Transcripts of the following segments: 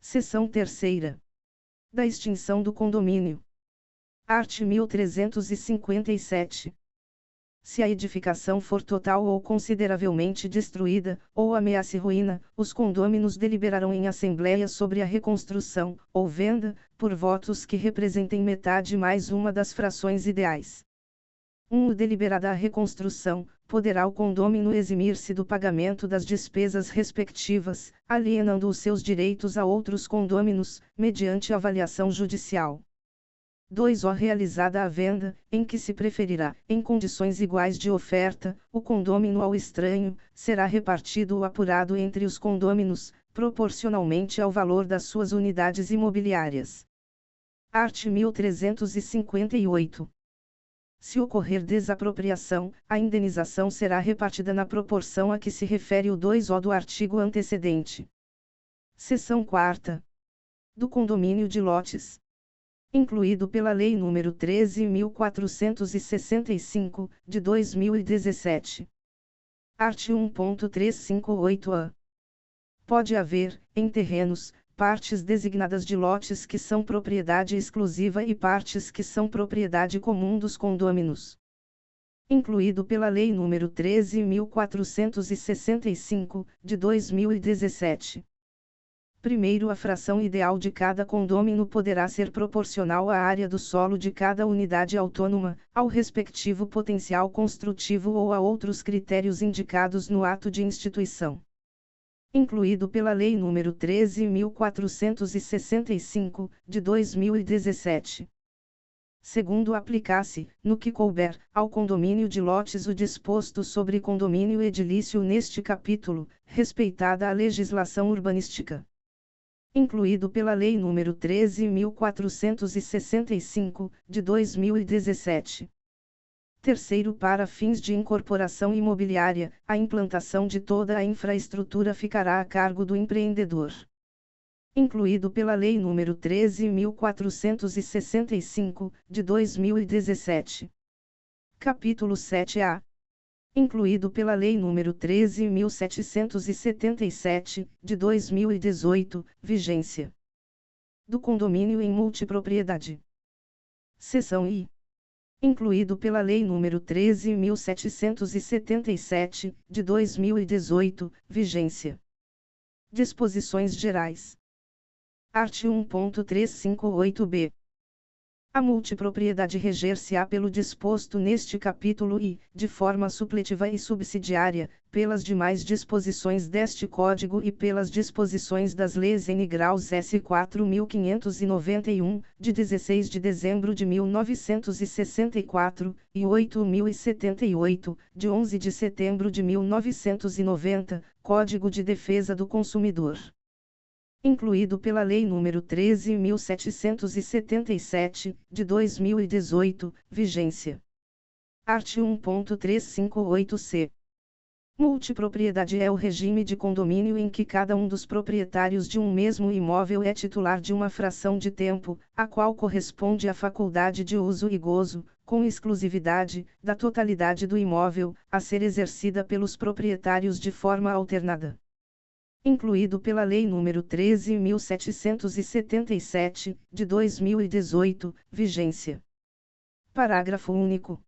Seção 3ª. Da extinção do condomínio. Art. 1357. Se a edificação for total ou consideravelmente destruída, ou ameace ruína, os condôminos deliberarão em assembleia sobre a reconstrução, ou venda, por votos que representem metade mais uma das frações ideais. O deliberada a reconstrução, poderá o condômino eximir-se do pagamento das despesas respectivas, alienando os seus direitos a outros condôminos, mediante avaliação judicial. 2. Realizada a venda, em que se preferirá, em condições iguais de oferta, o condômino ao estranho, será repartido ou apurado entre os condôminos, proporcionalmente ao valor das suas unidades imobiliárias. Art. 1358. Se ocorrer desapropriação, a indenização será repartida na proporção a que se refere o 2-O do artigo antecedente. Seção 4ª. Do condomínio de lotes. Incluído pela Lei nº 13.465, de 2017. Art. 1.358-A. Pode haver, em terrenos, partes designadas de lotes que são propriedade exclusiva e partes que são propriedade comum dos condôminos. Incluído pela Lei nº 13.465, de 2017. Primeiro, a fração ideal de cada condômino poderá ser proporcional à área do solo de cada unidade autônoma, ao respectivo potencial construtivo ou a outros critérios indicados no ato de instituição. Incluído pela Lei nº 13.465, de 2017. Segundo, aplicar-se, no que couber, ao condomínio de lotes o disposto sobre condomínio edilício neste capítulo, respeitada a legislação urbanística. Incluído pela Lei nº 13.465, de 2017. Terceiro, para fins de incorporação imobiliária, a implantação de toda a infraestrutura ficará a cargo do empreendedor. Incluído pela Lei nº 13.465, de 2017. Capítulo 7-A. Incluído pela Lei nº 13.777, de 2018, vigência. Do condomínio em multipropriedade. Seção I. Incluído pela Lei nº 13.777, de 2018, vigência. Disposições gerais. Art. 1.358-B. A multipropriedade reger-se-á pelo disposto neste capítulo e, de forma supletiva e subsidiária, pelas demais disposições deste Código e pelas disposições das Leis N. Graus S. 4.591, de 16 de dezembro de 1964, e 8.078, de 11 de setembro de 1990, Código de Defesa do Consumidor. Incluído pela Lei nº 13.777, de 2018, vigência. Art. 1.358-C. Multipropriedade é o regime de condomínio em que cada um dos proprietários de um mesmo imóvel é titular de uma fração de tempo, a qual corresponde à faculdade de uso e gozo, com exclusividade, da totalidade do imóvel, a ser exercida pelos proprietários de forma alternada. Incluído pela Lei nº 13.777, de 2018, vigência. Parágrafo único.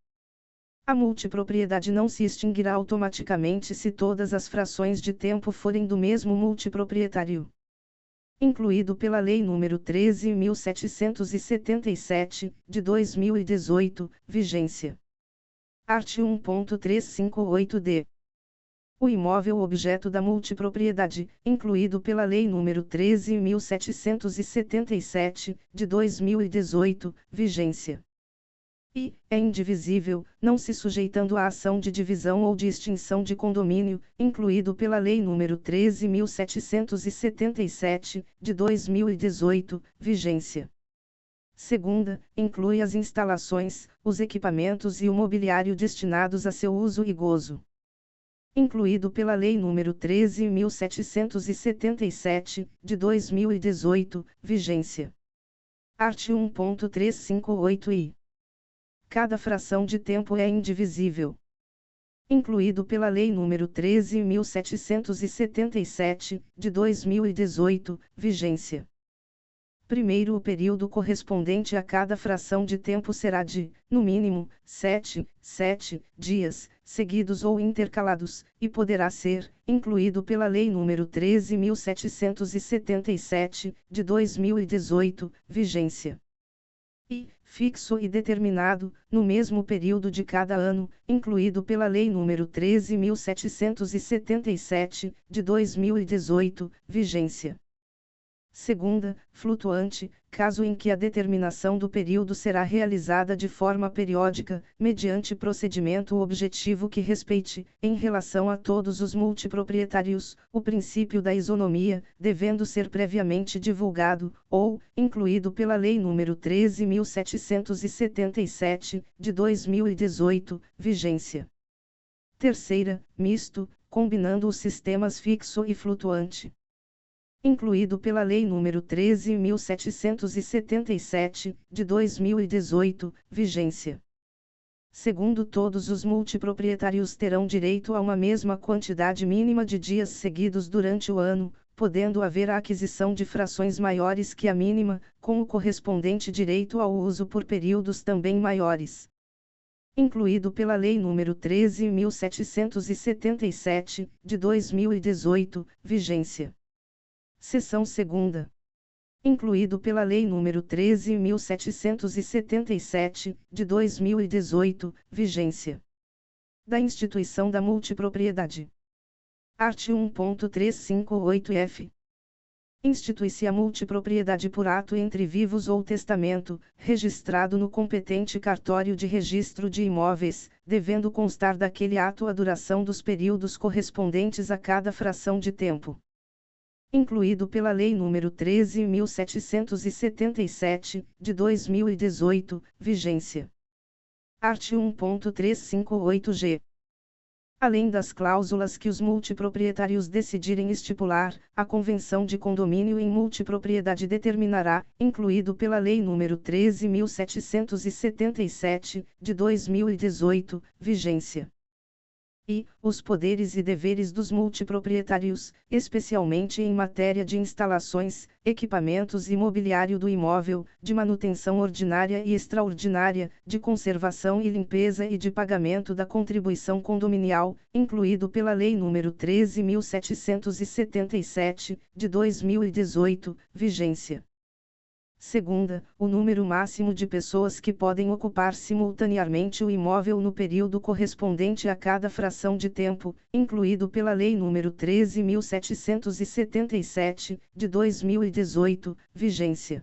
A multipropriedade não se extinguirá automaticamente se todas as frações de tempo forem do mesmo multiproprietário. Incluído pela Lei nº 13.777, de 2018, vigência. Art. 1.358-D. O imóvel objeto da multipropriedade, incluído pela Lei nº 13.777, de 2018, vigência. E, é indivisível, não se sujeitando à ação de divisão ou de extinção de condomínio, incluído pela Lei nº 13.777, de 2018, vigência. Segunda, inclui as instalações, os equipamentos e o mobiliário destinados a seu uso e gozo. Incluído pela Lei nº 13.777, de 2018, vigência. Art. 1.358-I. Cada fração de tempo é indivisível. incluído pela Lei nº 13.777, de 2018, vigência. Primeiro, o período correspondente a cada fração de tempo será de, no mínimo, 7 dias, seguidos ou intercalados, e poderá ser, incluído pela Lei nº 13.777, de 2018, vigência. E, fixo e determinado, no mesmo período de cada ano, incluído pela Lei nº 13.777, de 2018, vigência. Segunda, flutuante, caso em que a determinação do período será realizada de forma periódica, mediante procedimento objetivo que respeite, em relação a todos os multiproprietários, o princípio da isonomia, devendo ser previamente divulgado, ou, incluído pela Lei nº 13.777, de 2018, vigência. Terceira, misto, combinando os sistemas fixo e flutuante. Incluído pela Lei nº 13.777, de 2018, vigência. Segundo, todos os multiproprietários terão direito a uma mesma quantidade mínima de dias seguidos durante o ano, podendo haver a aquisição de frações maiores que a mínima, com o correspondente direito ao uso por períodos também maiores. Incluído pela Lei nº 13.777, de 2018, vigência. Seção 2ª. Incluído pela Lei nº 13.777, de 2018, vigência. Da instituição da multipropriedade. Art. 1.358-F. Institui-se a multipropriedade por ato entre vivos ou testamento, registrado no competente cartório de registro de imóveis, devendo constar daquele ato a duração dos períodos correspondentes a cada fração de tempo. Incluído pela Lei nº 13.777, de 2018, vigência. Art. 1.358-G. Além das cláusulas que os multiproprietários decidirem estipular, a Convenção de Condomínio em Multipropriedade determinará, incluído pela Lei nº 13.777, de 2018, vigência. E, os poderes e deveres dos multiproprietários, especialmente em matéria de instalações, equipamentos e mobiliário do imóvel, de manutenção ordinária e extraordinária, de conservação e limpeza e de pagamento da contribuição condominial, incluído pela Lei nº 13.777, de 2018, vigência. Segunda, o número máximo de pessoas que podem ocupar simultaneamente o imóvel no período correspondente a cada fração de tempo, incluído pela Lei nº 13.777, de 2018, vigência.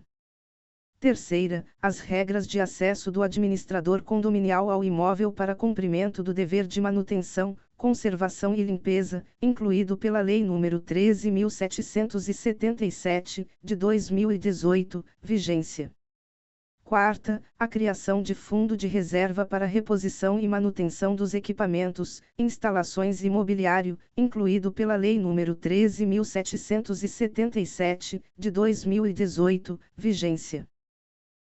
Terceira, as regras de acesso do administrador condominial ao imóvel para cumprimento do dever de manutenção, conservação e limpeza, incluído pela Lei nº 13.777, de 2018, vigência. Quarta, a criação de fundo de reserva para reposição e manutenção dos equipamentos, instalações e mobiliário, incluído pela Lei nº 13.777, de 2018, vigência.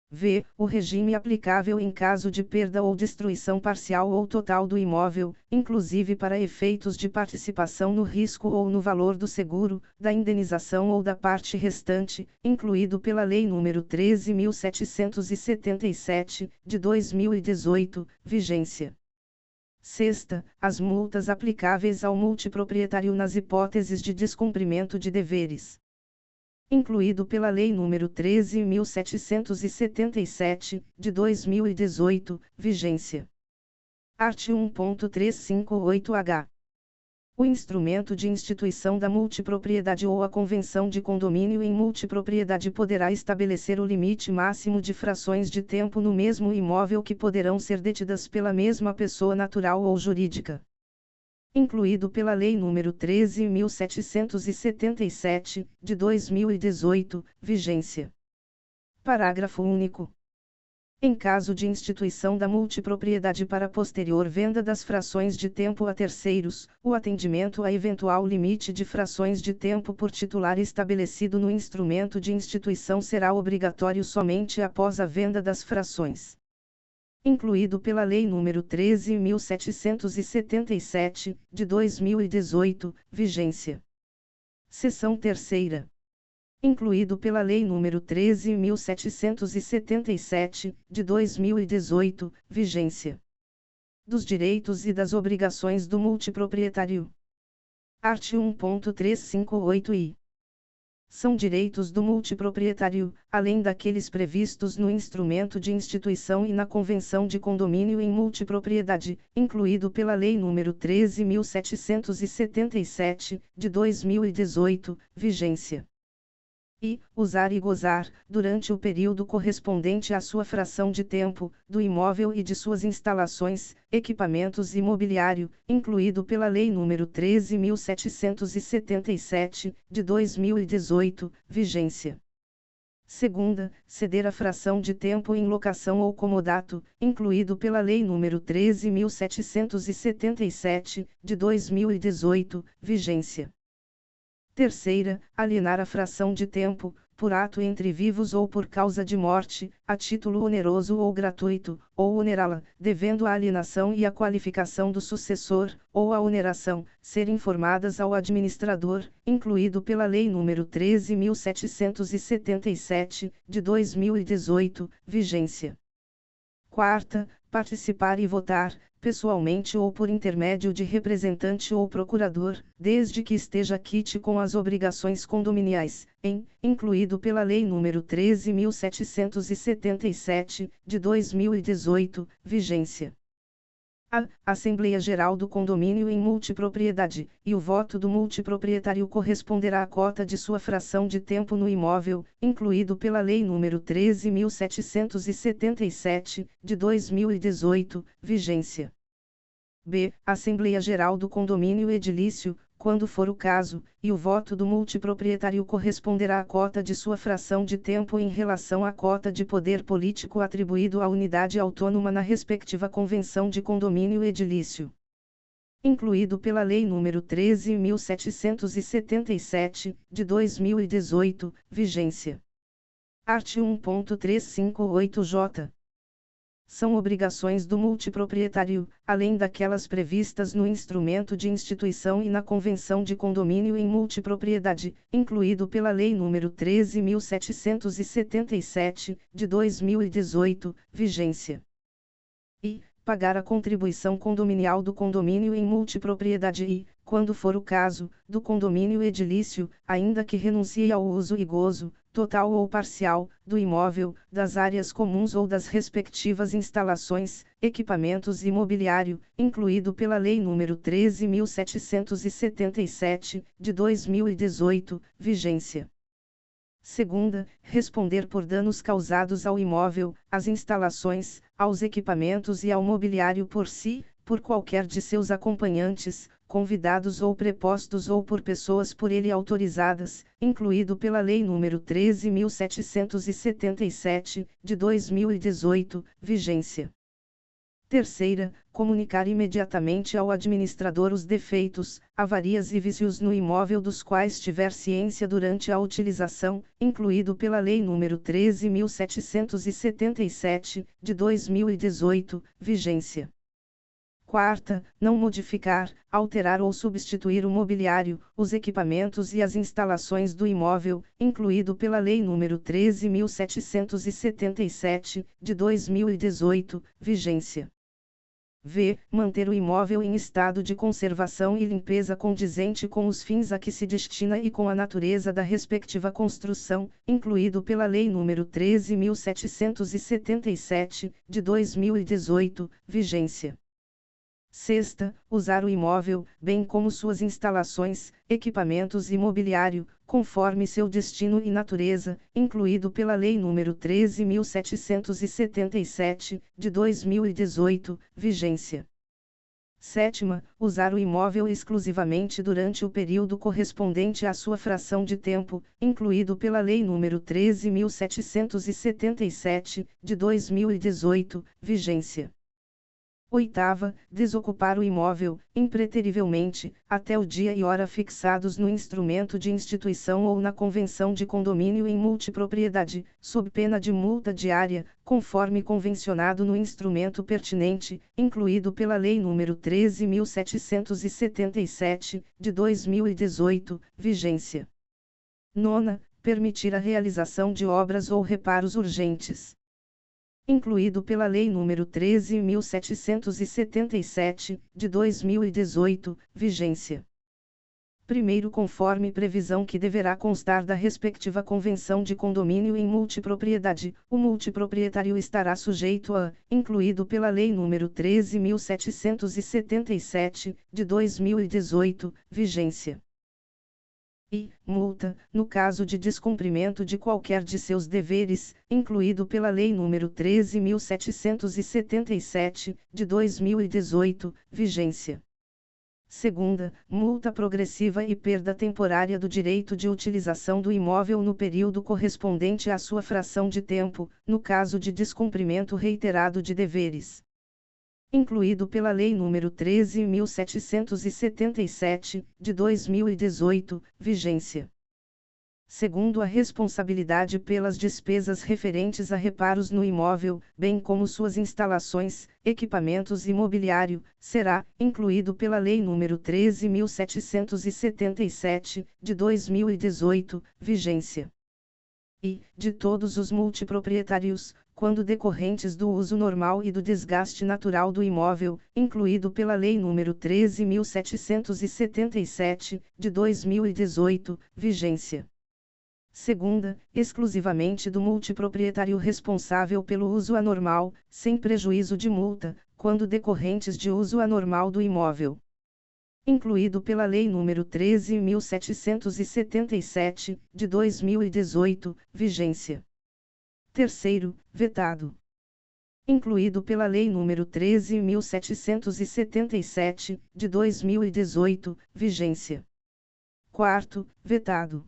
V. O regime aplicável em caso de perda ou destruição parcial ou total do imóvel, inclusive para efeitos de participação no risco ou no valor do seguro, da indenização ou da parte restante, incluído pela Lei nº 13.777, de 2018, vigência. Sexta, as multas aplicáveis ao multiproprietário nas hipóteses de descumprimento de deveres. Incluído pela Lei nº 13.777, de 2018, vigência. Art. 1.358-H. O instrumento de instituição da multipropriedade ou a convenção de condomínio em multipropriedade poderá estabelecer o limite máximo de frações de tempo no mesmo imóvel que poderão ser detidas pela mesma pessoa natural ou jurídica. Incluído pela Lei nº 13.777, de 2018, vigência. Parágrafo único. Em caso de instituição da multipropriedade para posterior venda das frações de tempo a terceiros, o atendimento a eventual limite de frações de tempo por titular estabelecido no instrumento de instituição será obrigatório somente após a venda das frações. incluído pela Lei nº 13.777, de 2018, vigência. Seção 3ª. Incluído pela Lei nº 13.777, de 2018, vigência. Dos direitos e das obrigações do multiproprietário. Art. 1.358-I. São direitos do multiproprietário, além daqueles previstos no Instrumento de Instituição e na Convenção de Condomínio em Multipropriedade, incluído pela Lei nº 13.777, de 2018, vigência. E, usar e gozar, durante o período correspondente à sua fração de tempo, do imóvel e de suas instalações, equipamentos e mobiliário, incluído pela Lei nº 13.777, de 2018, vigência. Segunda, ceder a fração de tempo em locação ou comodato, incluído pela Lei nº 13.777, de 2018, vigência. Terceira, alienar a fração de tempo, por ato entre vivos ou por causa de morte, a título oneroso ou gratuito, ou onerá-la, devendo a alienação e a qualificação do sucessor, ou a oneração, ser informadas ao administrador, incluído pela Lei nº 13.777, de 2018, vigência. Quarta, participar e votar, pessoalmente ou por intermédio de representante ou procurador, desde que esteja quite com as obrigações condominiais, incluído pela Lei nº 13.777, de 2018, vigência. A Assembleia Geral do Condomínio em Multipropriedade, e o voto do multiproprietário corresponderá à cota de sua fração de tempo no imóvel, incluído pela Lei nº 13.777, de 2018, vigência. B. Assembleia Geral do Condomínio Edilício, quando for o caso, e o voto do multiproprietário corresponderá à cota de sua fração de tempo em relação à cota de poder político atribuído à unidade autônoma na respectiva convenção de condomínio edilício. Incluído pela Lei nº 13.777, de 2018, vigência. Art. 1.358-J. São obrigações do multiproprietário, além daquelas previstas no Instrumento de Instituição e na Convenção de Condomínio em Multipropriedade, incluído pela Lei nº 13.777, de 2018, vigência. E, pagar a contribuição condominial do condomínio em multipropriedade e, quando for o caso, do condomínio edilício, ainda que renuncie ao uso e gozo, total ou parcial, do imóvel, das áreas comuns ou das respectivas instalações, equipamentos e mobiliário, incluído pela Lei nº 13.777, de 2018, vigência. Segunda, responder por danos causados ao imóvel, às instalações, aos equipamentos e ao mobiliário por si, por qualquer de seus acompanhantes, convidados ou prepostos ou por pessoas por ele autorizadas, incluído pela Lei nº 13.777, de 2018, vigência. Terceira, comunicar imediatamente ao administrador os defeitos, avarias e vícios no imóvel dos quais tiver ciência durante a utilização, incluído pela Lei nº 13.777, de 2018, vigência. Quarta, não modificar, alterar ou substituir o mobiliário, os equipamentos e as instalações do imóvel, incluído pela Lei nº 13.777, de 2018, vigência. V. Manter o imóvel em estado de conservação e limpeza condizente com os fins a que se destina e com a natureza da respectiva construção, incluído pela Lei nº 13.777, de 2018, vigência. Sexta, usar o imóvel, bem como suas instalações, equipamentos e mobiliário, conforme seu destino e natureza, incluído pela Lei nº 13.777, de 2018, vigência. Sétima, usar o imóvel exclusivamente durante o período correspondente à sua fração de tempo, incluído pela Lei nº 13.777, de 2018, vigência. Oitava, desocupar o imóvel, impreterivelmente, até o dia e hora fixados no instrumento de instituição ou na convenção de condomínio em multipropriedade, sob pena de multa diária, conforme convencionado no instrumento pertinente, incluído pela Lei nº 13.777, de 2018, vigência. Nona, permitir a realização de obras ou reparos urgentes. Incluído pela Lei nº 13.777, de 2018, vigência. Primeiro, conforme previsão que deverá constar da respectiva convenção de condomínio em multipropriedade, o multiproprietário estará sujeito a, incluído pela Lei nº 13.777, de 2018, vigência. E, multa, no caso de descumprimento de qualquer de seus deveres, incluído pela Lei nº 13.777, de 2018, vigência. Segunda, multa progressiva e perda temporária do direito de utilização do imóvel no período correspondente à sua fração de tempo, no caso de descumprimento reiterado de deveres. Incluído pela Lei nº 13.777, de 2018, vigência. Segundo, a responsabilidade pelas despesas referentes a reparos no imóvel, bem como suas instalações, equipamentos e mobiliário, será, incluído pela Lei nº 13.777, de 2018, vigência. E, de todos os multiproprietários, quando decorrentes do uso normal e do desgaste natural do imóvel, incluído pela Lei nº 13.777, de 2018, vigência. Segunda, exclusivamente do multiproprietário responsável pelo uso anormal, sem prejuízo de multa, quando decorrentes de uso anormal do imóvel. Incluído pela Lei nº 13.777, de 2018, vigência. Terceiro, vetado. Incluído pela Lei nº 13.777, de 2018, vigência. Quarto, vetado.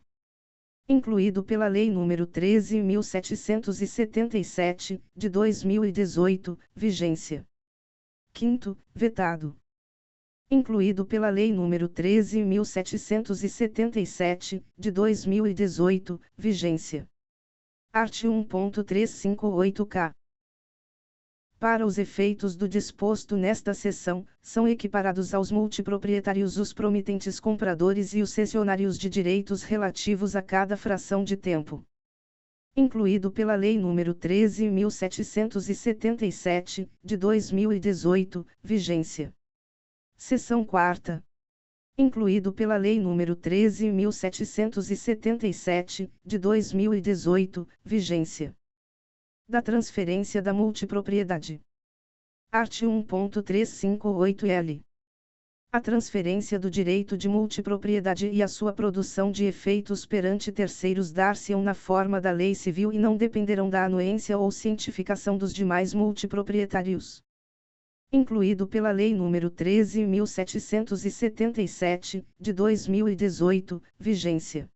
Incluído pela Lei nº 13.777, de 2018, vigência. Quinto, vetado. Incluído pela Lei nº 13.777, de 2018, vigência. Art. 1.358-K. Para os efeitos do disposto nesta seção, são equiparados aos multiproprietários os promitentes compradores e os cessionários de direitos relativos a cada fração de tempo. Incluído pela Lei nº 13.777, de 2018, vigência. Seção 4ª. Incluído pela Lei nº 13.777, de 2018, vigência. Da transferência da multipropriedade. Art. 1.358-L. A transferência do direito de multipropriedade e a sua produção de efeitos perante terceiros dar-se-ão na forma da lei civil e não dependerão da anuência ou cientificação dos demais multiproprietários. Incluído pela Lei nº 13.777, de 2018, vigência.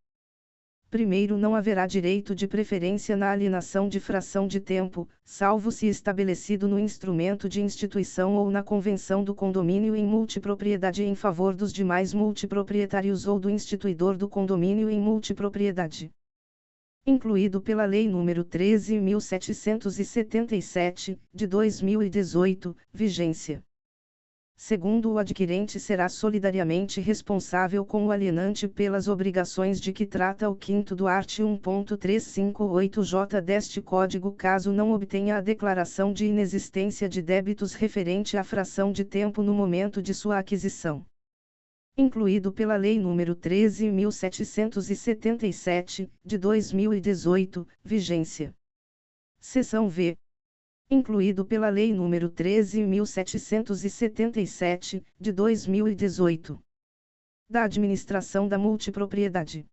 Primeiro, não haverá direito de preferência na alienação de fração de tempo, salvo se estabelecido no instrumento de instituição ou na convenção do condomínio em multipropriedade em favor dos demais multiproprietários ou do instituidor do condomínio em multipropriedade. Incluído pela Lei nº 13.777, de 2018, vigência. Segundo, o adquirente será solidariamente responsável com o alienante pelas obrigações de que trata o 5º do art. 1.358-J deste Código, caso não obtenha a declaração de inexistência de débitos referente à fração de tempo no momento de sua aquisição. Incluído pela Lei nº 13.777, de 2018, vigência. Seção V. Incluído pela Lei nº 13.777, de 2018. Da administração da multipropriedade.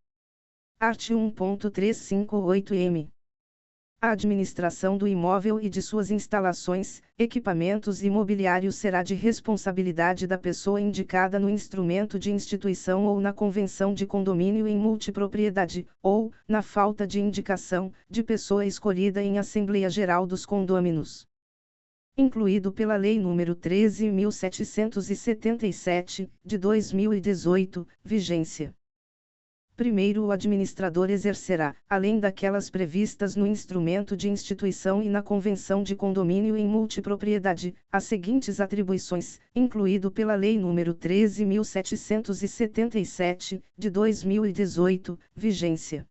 Art. 1.358-M. A administração do imóvel e de suas instalações, equipamentos e mobiliário será de responsabilidade da pessoa indicada no instrumento de instituição ou na convenção de condomínio em multipropriedade, ou, na falta de indicação, de pessoa escolhida em Assembleia Geral dos Condôminos. incluído pela Lei nº 13.777, de 2018, vigência. Primeiro, o administrador exercerá, além daquelas previstas no instrumento de instituição e na convenção de condomínio em multipropriedade, as seguintes atribuições, incluído pela Lei nº 13.777, de 2018, vigência.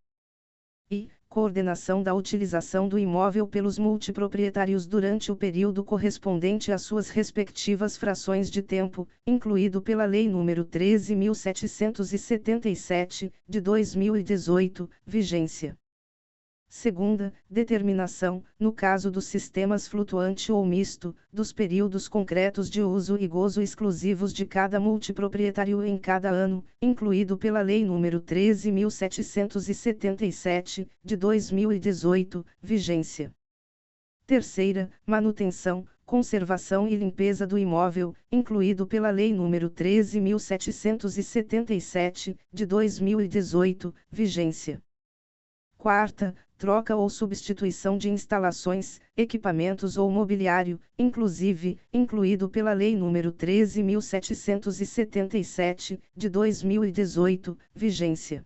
E coordenação da utilização do imóvel pelos multiproprietários durante o período correspondente às suas respectivas frações de tempo, incluído pela Lei nº 13.777, de 2018, vigência. Segunda, determinação, no caso dos sistemas flutuante ou misto, dos períodos concretos de uso e gozo exclusivos de cada multiproprietário em cada ano, incluído pela Lei nº 13.777, de 2018, vigência. Terceira, manutenção, conservação e limpeza do imóvel, incluído pela Lei nº 13.777, de 2018, vigência. Quarta, troca ou substituição de instalações, equipamentos ou mobiliário, incluído pela Lei nº 13.777, de 2018, vigência.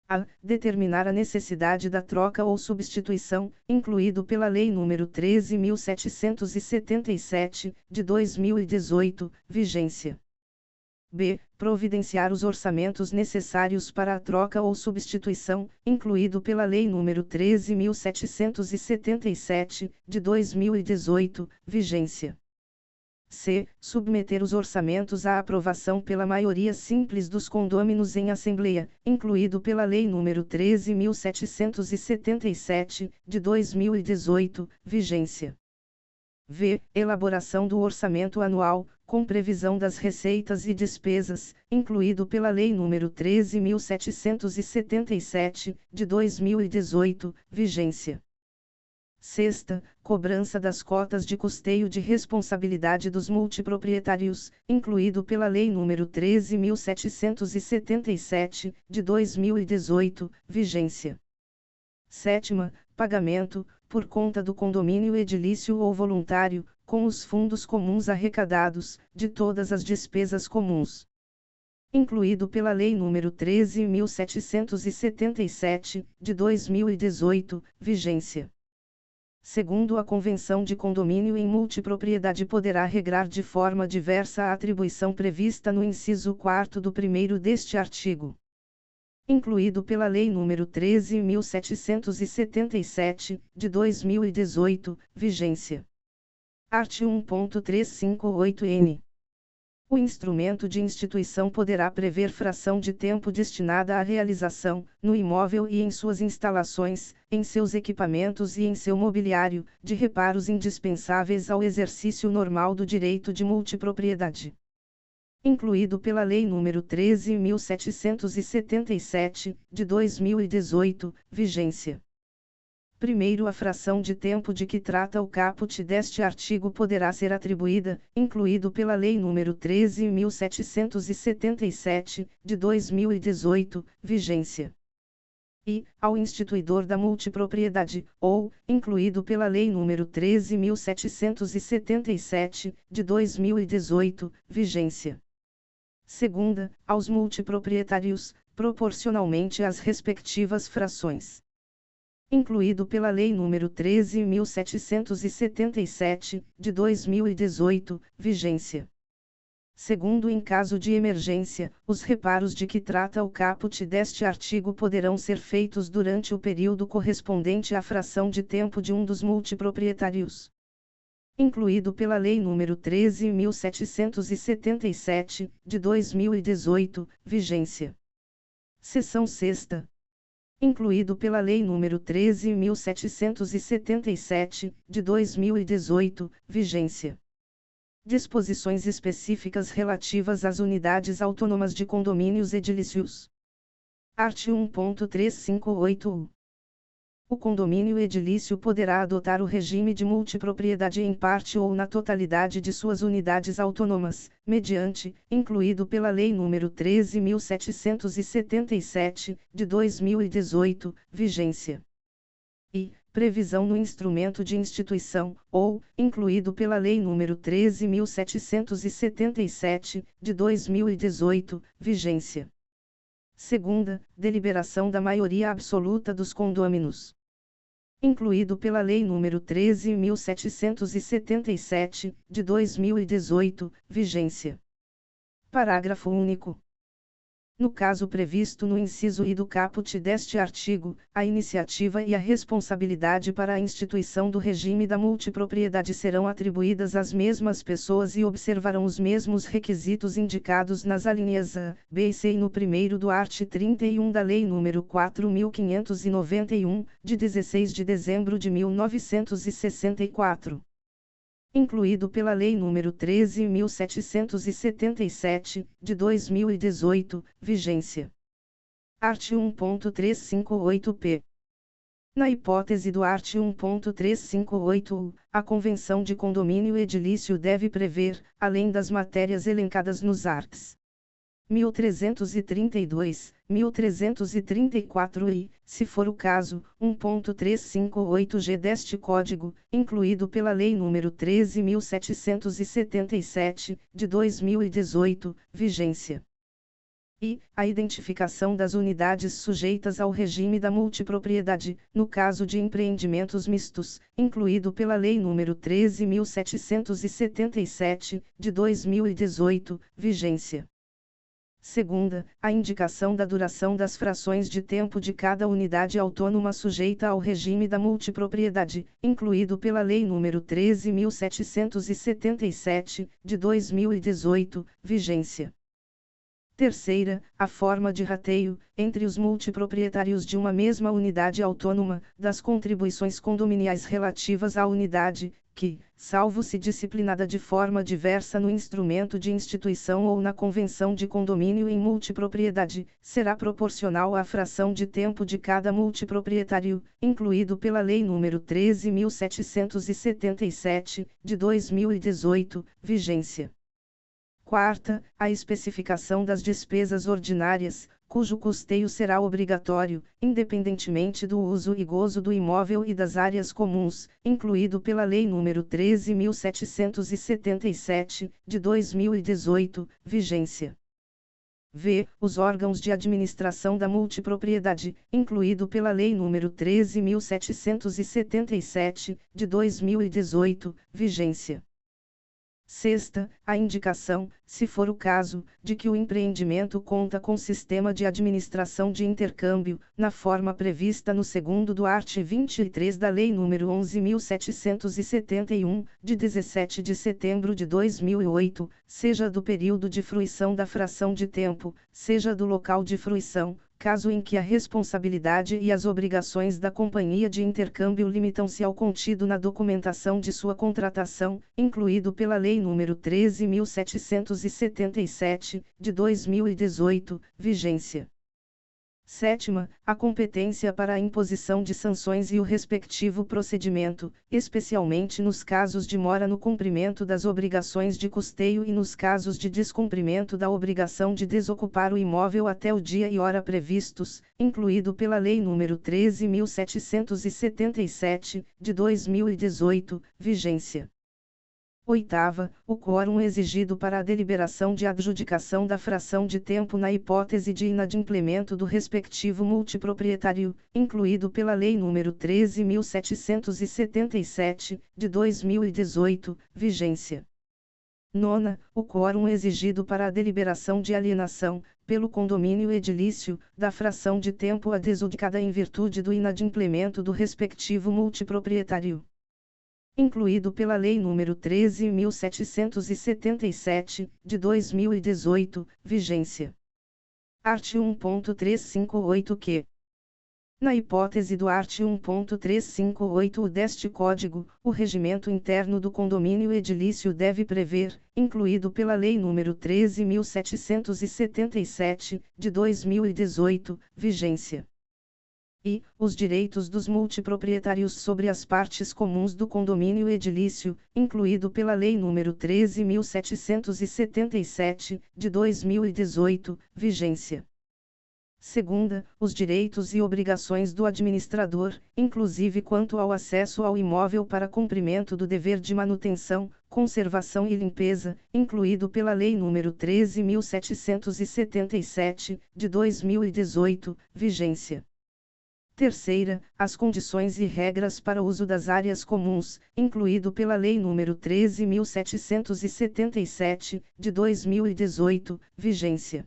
A. Determinar a necessidade da troca ou substituição, incluído pela Lei nº 13.777, de 2018, vigência. B. Providenciar os orçamentos necessários para a troca ou substituição, incluído pela Lei nº 13.777, de 2018, vigência. C. Submeter os orçamentos à aprovação pela maioria simples dos condôminos em assembleia, incluído pela Lei nº 13.777, de 2018, vigência. V. Elaboração do orçamento anual, com previsão das receitas e despesas, incluído pela Lei nº 13.777, de 2018, vigência. Sexta, cobrança das cotas de custeio de responsabilidade dos multiproprietários, incluído pela Lei nº 13.777, de 2018, vigência. Sétima, pagamento, por conta do condomínio edilício ou voluntário, com os fundos comuns arrecadados, de todas as despesas comuns. Incluído pela Lei nº 13.777, de 2018, vigência. Segundo a Convenção de Condomínio em Multipropriedade poderá regrar de forma diversa a atribuição prevista no inciso 4º do 1º deste artigo. Incluído pela Lei nº 13.777, de 2018, vigência. Art. 1.358-N. O instrumento de instituição poderá prever fração de tempo destinada à realização, no imóvel e em suas instalações, em seus equipamentos e em seu mobiliário, de reparos indispensáveis ao exercício normal do direito de multipropriedade. Incluído pela Lei nº 13.777, de 2018, vigência. Primeiro, a fração de tempo de que trata o caput deste artigo poderá ser atribuída, incluído pela Lei nº 13.777, de 2018, vigência. E, ao instituidor da multipropriedade, ou, incluído pela Lei nº 13.777, de 2018, vigência. Segunda, aos multiproprietários, proporcionalmente às respectivas frações. Incluído pela Lei nº 13.777, de 2018, vigência. Segundo, em caso de emergência, os reparos de que trata o caput deste artigo poderão ser feitos durante o período correspondente à fração de tempo de um dos multiproprietários. Incluído pela Lei nº 13.777, de 2018, vigência. Seção 6ª. Incluído pela Lei nº 13.777, de 2018, vigência. Disposições específicas relativas às unidades autônomas de condomínios edilícios. Art. 1.358-U. O condomínio edilício poderá adotar o regime de multipropriedade em parte ou na totalidade de suas unidades autônomas, mediante, incluído pela Lei nº 13.777, de 2018, vigência. e previsão no instrumento de instituição, ou, incluído pela Lei nº 13.777, de 2018, vigência. Segunda, deliberação da maioria absoluta dos condôminos. Incluído pela Lei nº 13.777, de 2018, vigência. Parágrafo único. No caso previsto no inciso I do caput deste artigo, a iniciativa e a responsabilidade para a instituição do regime da multipropriedade serão atribuídas às mesmas pessoas e observarão os mesmos requisitos indicados nas alíneas A, B e C e no primeiro do art. 31 da Lei nº 4.591, de 16 de dezembro de 1964. Incluído pela Lei nº 13.777, de 2018, vigência. Art. 1.358-P. Na hipótese do art. 1.358-U, a Convenção de Condomínio Edilício deve prever, além das matérias elencadas nos arts. 1332, 1334 e, se for o caso, 1.358-G deste Código, incluído pela Lei nº 13.777, de 2018, vigência. E, a identificação das unidades sujeitas ao regime da multipropriedade, no caso de empreendimentos mistos, incluído pela Lei nº 13.777, de 2018, vigência. Segunda, a indicação da duração das frações de tempo de cada unidade autônoma sujeita ao regime da multipropriedade, incluído pela Lei nº 13.777, de 2018, vigência. Terceira, a forma de rateio, entre os multiproprietários de uma mesma unidade autônoma, das contribuições condominiais relativas à unidade, que, salvo se disciplinada de forma diversa no instrumento de instituição ou na convenção de condomínio em multipropriedade, será proporcional à fração de tempo de cada multiproprietário, incluído pela Lei nº 13.777, de 2018, vigência. Quarta, a especificação das despesas ordinárias, cujo custeio será obrigatório, independentemente do uso e gozo do imóvel e das áreas comuns, incluído pela Lei nº 13.777, de 2018, vigência. V. Os órgãos de administração da multipropriedade, incluído pela Lei nº 13.777, de 2018, vigência. Sexta, a indicação, se for o caso, de que o empreendimento conta com sistema de administração de intercâmbio, na forma prevista no segundo do art. 23 da Lei nº 11.771, de 17 de setembro de 2008, seja do período de fruição da fração de tempo, seja do local de fruição, caso em que a responsabilidade e as obrigações da companhia de intercâmbio limitam-se ao contido na documentação de sua contratação, incluído pela Lei nº 13.777, de 2018, vigência. Sétima, a competência para a imposição de sanções e o respectivo procedimento, especialmente nos casos de mora no cumprimento das obrigações de custeio e nos casos de descumprimento da obrigação de desocupar o imóvel até o dia e hora previstos, incluído pela Lei nº 13.777, de 2018, vigência. Oitava, o quórum exigido para a deliberação de adjudicação da fração de tempo na hipótese de inadimplemento do respectivo multiproprietário, incluído pela Lei nº 13.777, de 2018, vigência. Nona, o quórum exigido para a deliberação de alienação, pelo condomínio edilício, da fração de tempo adjudicada em virtude do inadimplemento do respectivo multiproprietário. Incluído pela Lei nº 13.777, de 2018, vigência. Art. 1.358-Q. Na hipótese do art. 1.358 deste Código, o regimento interno do condomínio edilício deve prever, incluído pela Lei nº 13.777, de 2018, vigência. E, os direitos dos multiproprietários sobre as partes comuns do condomínio edilício, incluído pela Lei nº 13.777, de 2018, vigência. Segunda, os direitos e obrigações do administrador, inclusive quanto ao acesso ao imóvel para cumprimento do dever de manutenção, conservação e limpeza, incluído pela Lei nº 13.777, de 2018, vigência. Terceira, as condições e regras para o uso das áreas comuns, incluído pela Lei nº 13.777, de 2018, vigência.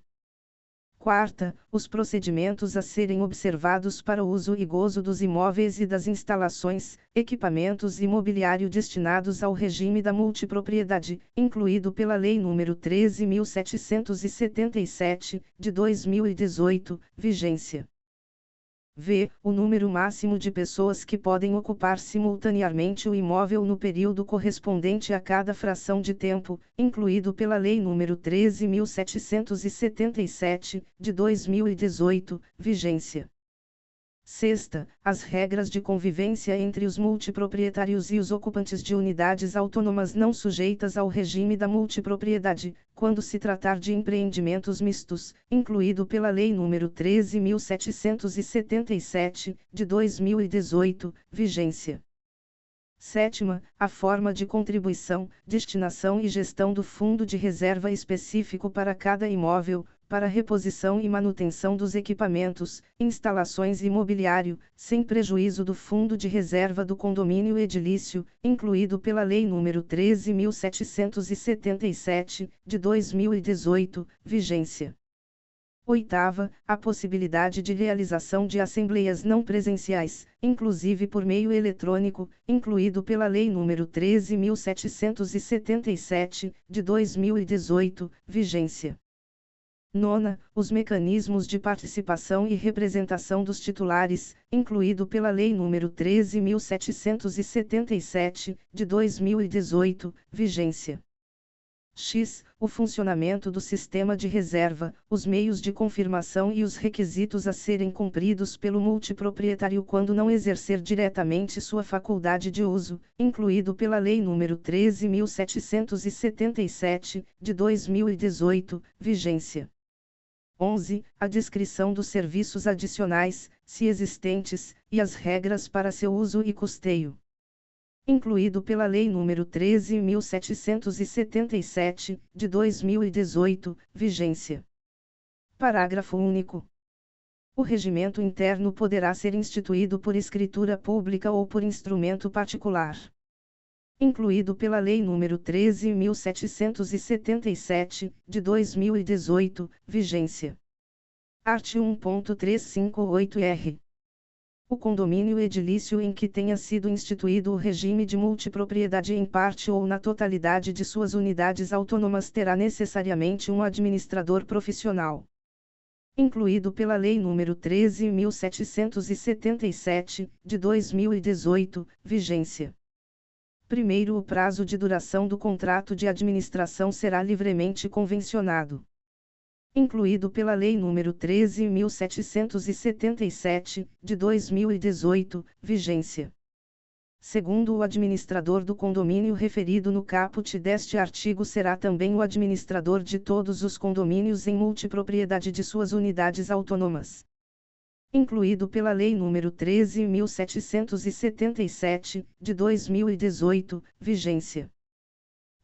Quarta, os procedimentos a serem observados para o uso e gozo dos imóveis e das instalações, equipamentos e mobiliário destinados ao regime da multipropriedade, incluído pela Lei nº 13.777, de 2018, vigência. V. O número máximo de pessoas que podem ocupar simultaneamente o imóvel no período correspondente a cada fração de tempo, incluído pela Lei nº 13.777, de 2018, vigência. Sexta, as regras de convivência entre os multiproprietários e os ocupantes de unidades autônomas não sujeitas ao regime da multipropriedade, quando se tratar de empreendimentos mistos, incluído pela Lei nº 13.777, de 2018, vigência. Sétima, a forma de contribuição, destinação e gestão do fundo de reserva específico para cada imóvel, para reposição e manutenção dos equipamentos, instalações e mobiliário, sem prejuízo do fundo de reserva do condomínio edilício, incluído pela Lei nº 13.777, de 2018, vigência. Oitava, a possibilidade de realização de assembleias não presenciais, inclusive por meio eletrônico, incluído pela Lei nº 13.777, de 2018, vigência. Nona, os mecanismos de participação e representação dos titulares, incluído pela Lei nº 13.777, de 2018, vigência. X. O funcionamento do sistema de reserva, os meios de confirmação e os requisitos a serem cumpridos pelo multiproprietário quando não exercer diretamente sua faculdade de uso, incluído pela Lei nº 13.777, de 2018, vigência. 11. A descrição dos serviços adicionais, se existentes, e as regras para seu uso e custeio. Incluído pela Lei nº 13.777, de 2018, vigência. Parágrafo único. O regimento interno poderá ser instituído por escritura pública ou por instrumento particular. Incluído pela Lei nº 13.777, de 2018, vigência. Art. 1.358-R. O condomínio edilício em que tenha sido instituído o regime de multipropriedade em parte ou na totalidade de suas unidades autônomas terá necessariamente um administrador profissional. Incluído pela Lei nº 13.777, de 2018, vigência. Primeiro, o prazo de duração do contrato de administração será livremente convencionado. Incluído pela Lei nº 13.777, de 2018, vigência. Segundo, o administrador do condomínio referido no caput deste artigo será também o administrador de todos os condomínios em multipropriedade de suas unidades autônomas. Incluído pela Lei nº 13.777, de 2018, vigência.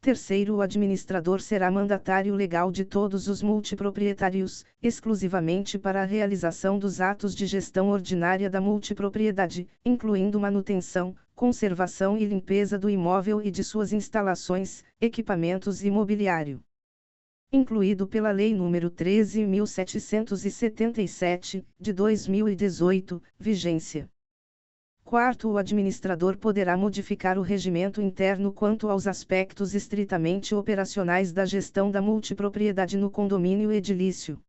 Terceiro, o administrador será mandatário legal de todos os multiproprietários, exclusivamente para a realização dos atos de gestão ordinária da multipropriedade, incluindo manutenção, conservação e limpeza do imóvel e de suas instalações, equipamentos e mobiliário. Incluído pela Lei nº 13.777, de 2018, vigência. Quarto, o administrador poderá modificar o regimento interno quanto aos aspectos estritamente operacionais da gestão da multipropriedade no condomínio edilício.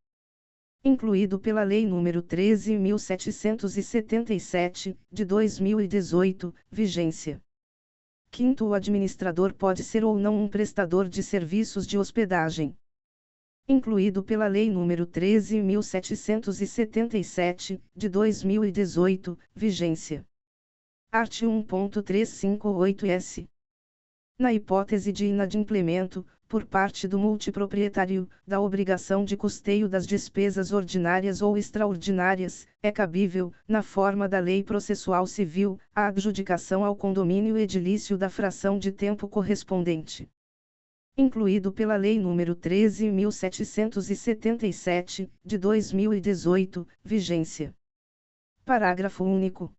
Incluído pela Lei nº 13.777, de 2018, vigência. Quinto, o administrador pode ser ou não um prestador de serviços de hospedagem. Incluído pela Lei nº 13.777, de 2018, vigência. Art. 1.358-S. Na hipótese de inadimplemento, por parte do multiproprietário, da obrigação de custeio das despesas ordinárias ou extraordinárias, é cabível, na forma da lei processual civil, a adjudicação ao condomínio edilício da fração de tempo correspondente. Incluído pela Lei nº 13.777, de 2018, vigência. Parágrafo único.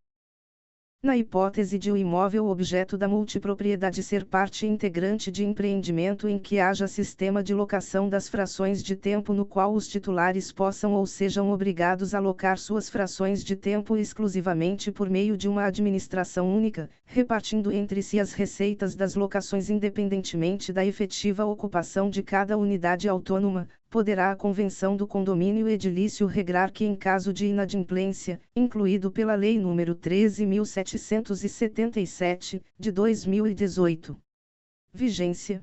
Na hipótese de o imóvel objeto da multipropriedade ser parte integrante de empreendimento em que haja sistema de locação das frações de tempo no qual os titulares possam ou sejam obrigados a alocar suas frações de tempo exclusivamente por meio de uma administração única, repartindo entre si as receitas das locações independentemente da efetiva ocupação de cada unidade autônoma, poderá a Convenção do Condomínio Edilício regrar que em caso de inadimplência, incluído pela Lei nº 13.777, de 2018. Vigência.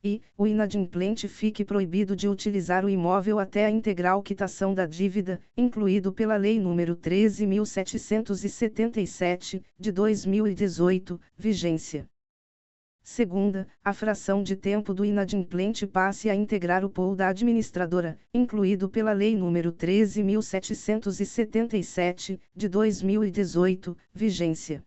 E, o inadimplente fique proibido de utilizar o imóvel até a integral quitação da dívida, incluído pela Lei nº 13.777, de 2018, vigência. Segunda, a fração de tempo do inadimplente passe a integrar o pool da administradora, incluído pela Lei nº 13.777, de 2018, vigência.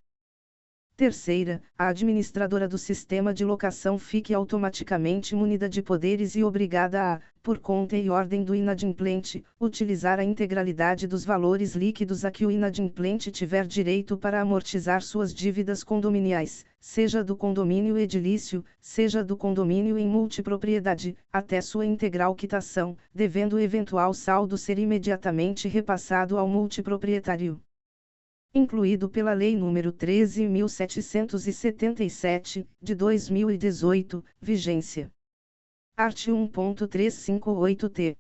Terceira, a administradora do sistema de locação fique automaticamente munida de poderes e obrigada a, por conta e ordem do inadimplente, utilizar a integralidade dos valores líquidos a que o inadimplente tiver direito para amortizar suas dívidas condominiais, seja do condomínio edilício, seja do condomínio em multipropriedade, até sua integral quitação, devendo o eventual saldo ser imediatamente repassado ao multiproprietário. Incluído pela Lei nº 13.777, de 2018, vigência. Art. 1.358-T.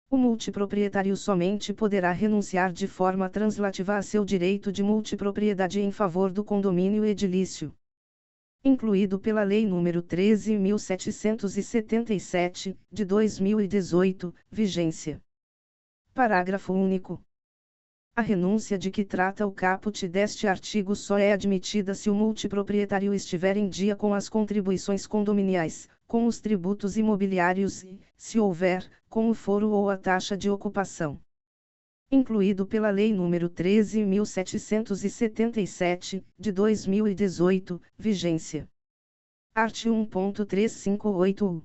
O multiproprietário somente poderá renunciar de forma translativa a seu direito de multipropriedade em favor do condomínio edilício. Incluído pela Lei nº 13.777, de 2018, vigência. Parágrafo único. A renúncia de que trata o caput deste artigo só é admitida se o multiproprietário estiver em dia com as contribuições condominiais, com os tributos imobiliários e, se houver, com o foro ou a taxa de ocupação. Incluído pela Lei nº 13.777, de 2018, vigência. Art. 1.358-U.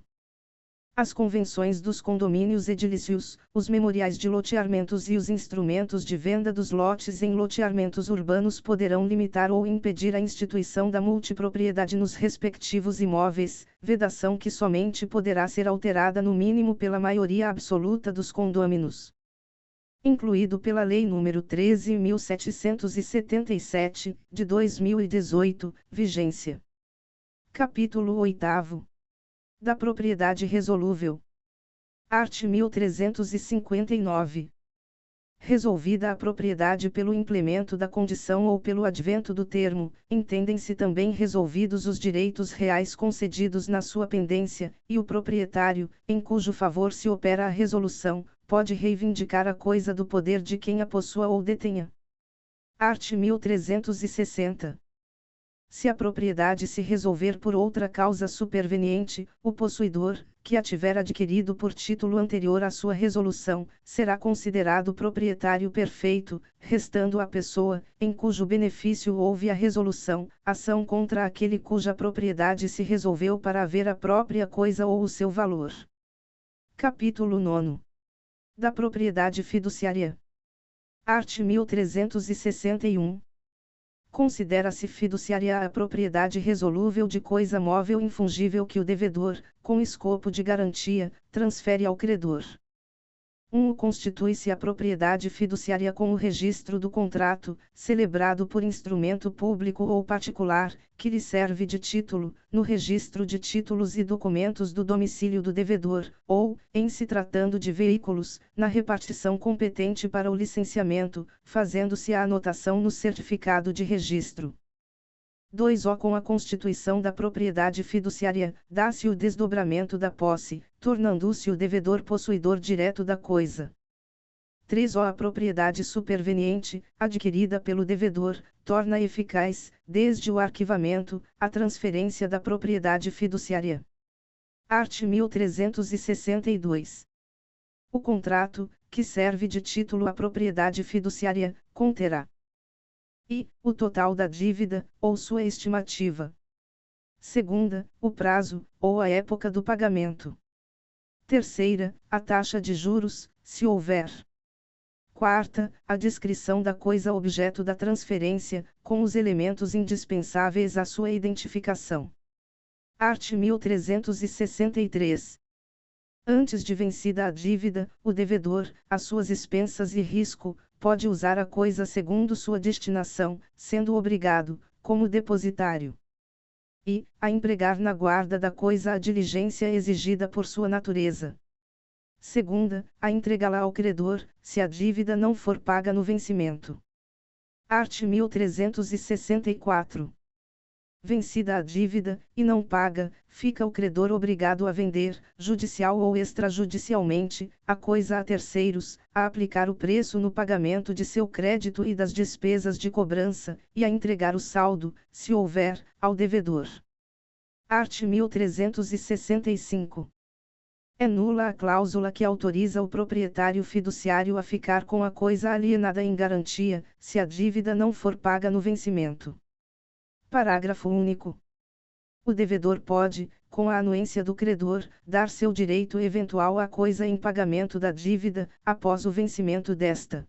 As convenções dos condomínios edilícios, os memoriais de loteamentos e os instrumentos de venda dos lotes em loteamentos urbanos poderão limitar ou impedir a instituição da multipropriedade nos respectivos imóveis, vedação que somente poderá ser alterada no mínimo pela maioria absoluta dos condôminos. Incluído pela Lei nº 13.777, de 2018, vigência. Capítulo 8º. Da propriedade resolúvel. Art. 1359. Resolvida a propriedade pelo implemento da condição ou pelo advento do termo, entendem-se também resolvidos os direitos reais concedidos na sua pendência, e o proprietário, em cujo favor se opera a resolução, pode reivindicar a coisa do poder de quem a possua ou detenha. Art. 1360. Se a propriedade se resolver por outra causa superveniente, o possuidor, que a tiver adquirido por título anterior à sua resolução, será considerado proprietário perfeito, restando a pessoa, em cujo benefício houve a resolução, ação contra aquele cuja propriedade se resolveu para haver a própria coisa ou o seu valor. Capítulo 9. Da propriedade fiduciária. Art. 1361. Considera-se fiduciária a propriedade resolúvel de coisa móvel infungível que o devedor, com escopo de garantia, transfere ao credor. 1. Constitui-se a propriedade fiduciária com o registro do contrato, celebrado por instrumento público ou particular, que lhe serve de título, no registro de títulos e documentos do domicílio do devedor, ou, em se tratando de veículos, na repartição competente para o licenciamento, fazendo-se a anotação no certificado de registro. 2. Com a constituição da propriedade fiduciária, dá-se o desdobramento da posse, tornando-se o devedor possuidor direto da coisa. 3. A propriedade superveniente, adquirida pelo devedor, torna eficaz, desde o arquivamento, a transferência da propriedade fiduciária. Art. 1362. O contrato, que serve de título à propriedade fiduciária, conterá i. O total da dívida, ou sua estimativa. Segunda, o prazo, ou a época do pagamento. Terceira, a taxa de juros, se houver. Quarta, a descrição da coisa objeto da transferência, com os elementos indispensáveis à sua identificação. Art. 1363. Antes de vencida a dívida, o devedor, às suas expensas e risco, pode usar a coisa segundo sua destinação, sendo obrigado, como depositário, e, a empregar na guarda da coisa a diligência exigida por sua natureza. Segunda, a entregá-la ao credor, se a dívida não for paga no vencimento. Art. 1364. Vencida a dívida, e não paga, fica o credor obrigado a vender, judicial ou extrajudicialmente, a coisa a terceiros, a aplicar o preço no pagamento de seu crédito e das despesas de cobrança, e a entregar o saldo, se houver, ao devedor. Art. 1365. É nula a cláusula que autoriza o proprietário fiduciário a ficar com a coisa alienada em garantia, se a dívida não for paga no vencimento. Parágrafo único. O devedor pode, com a anuência do credor, dar seu direito eventual à coisa em pagamento da dívida, após o vencimento desta.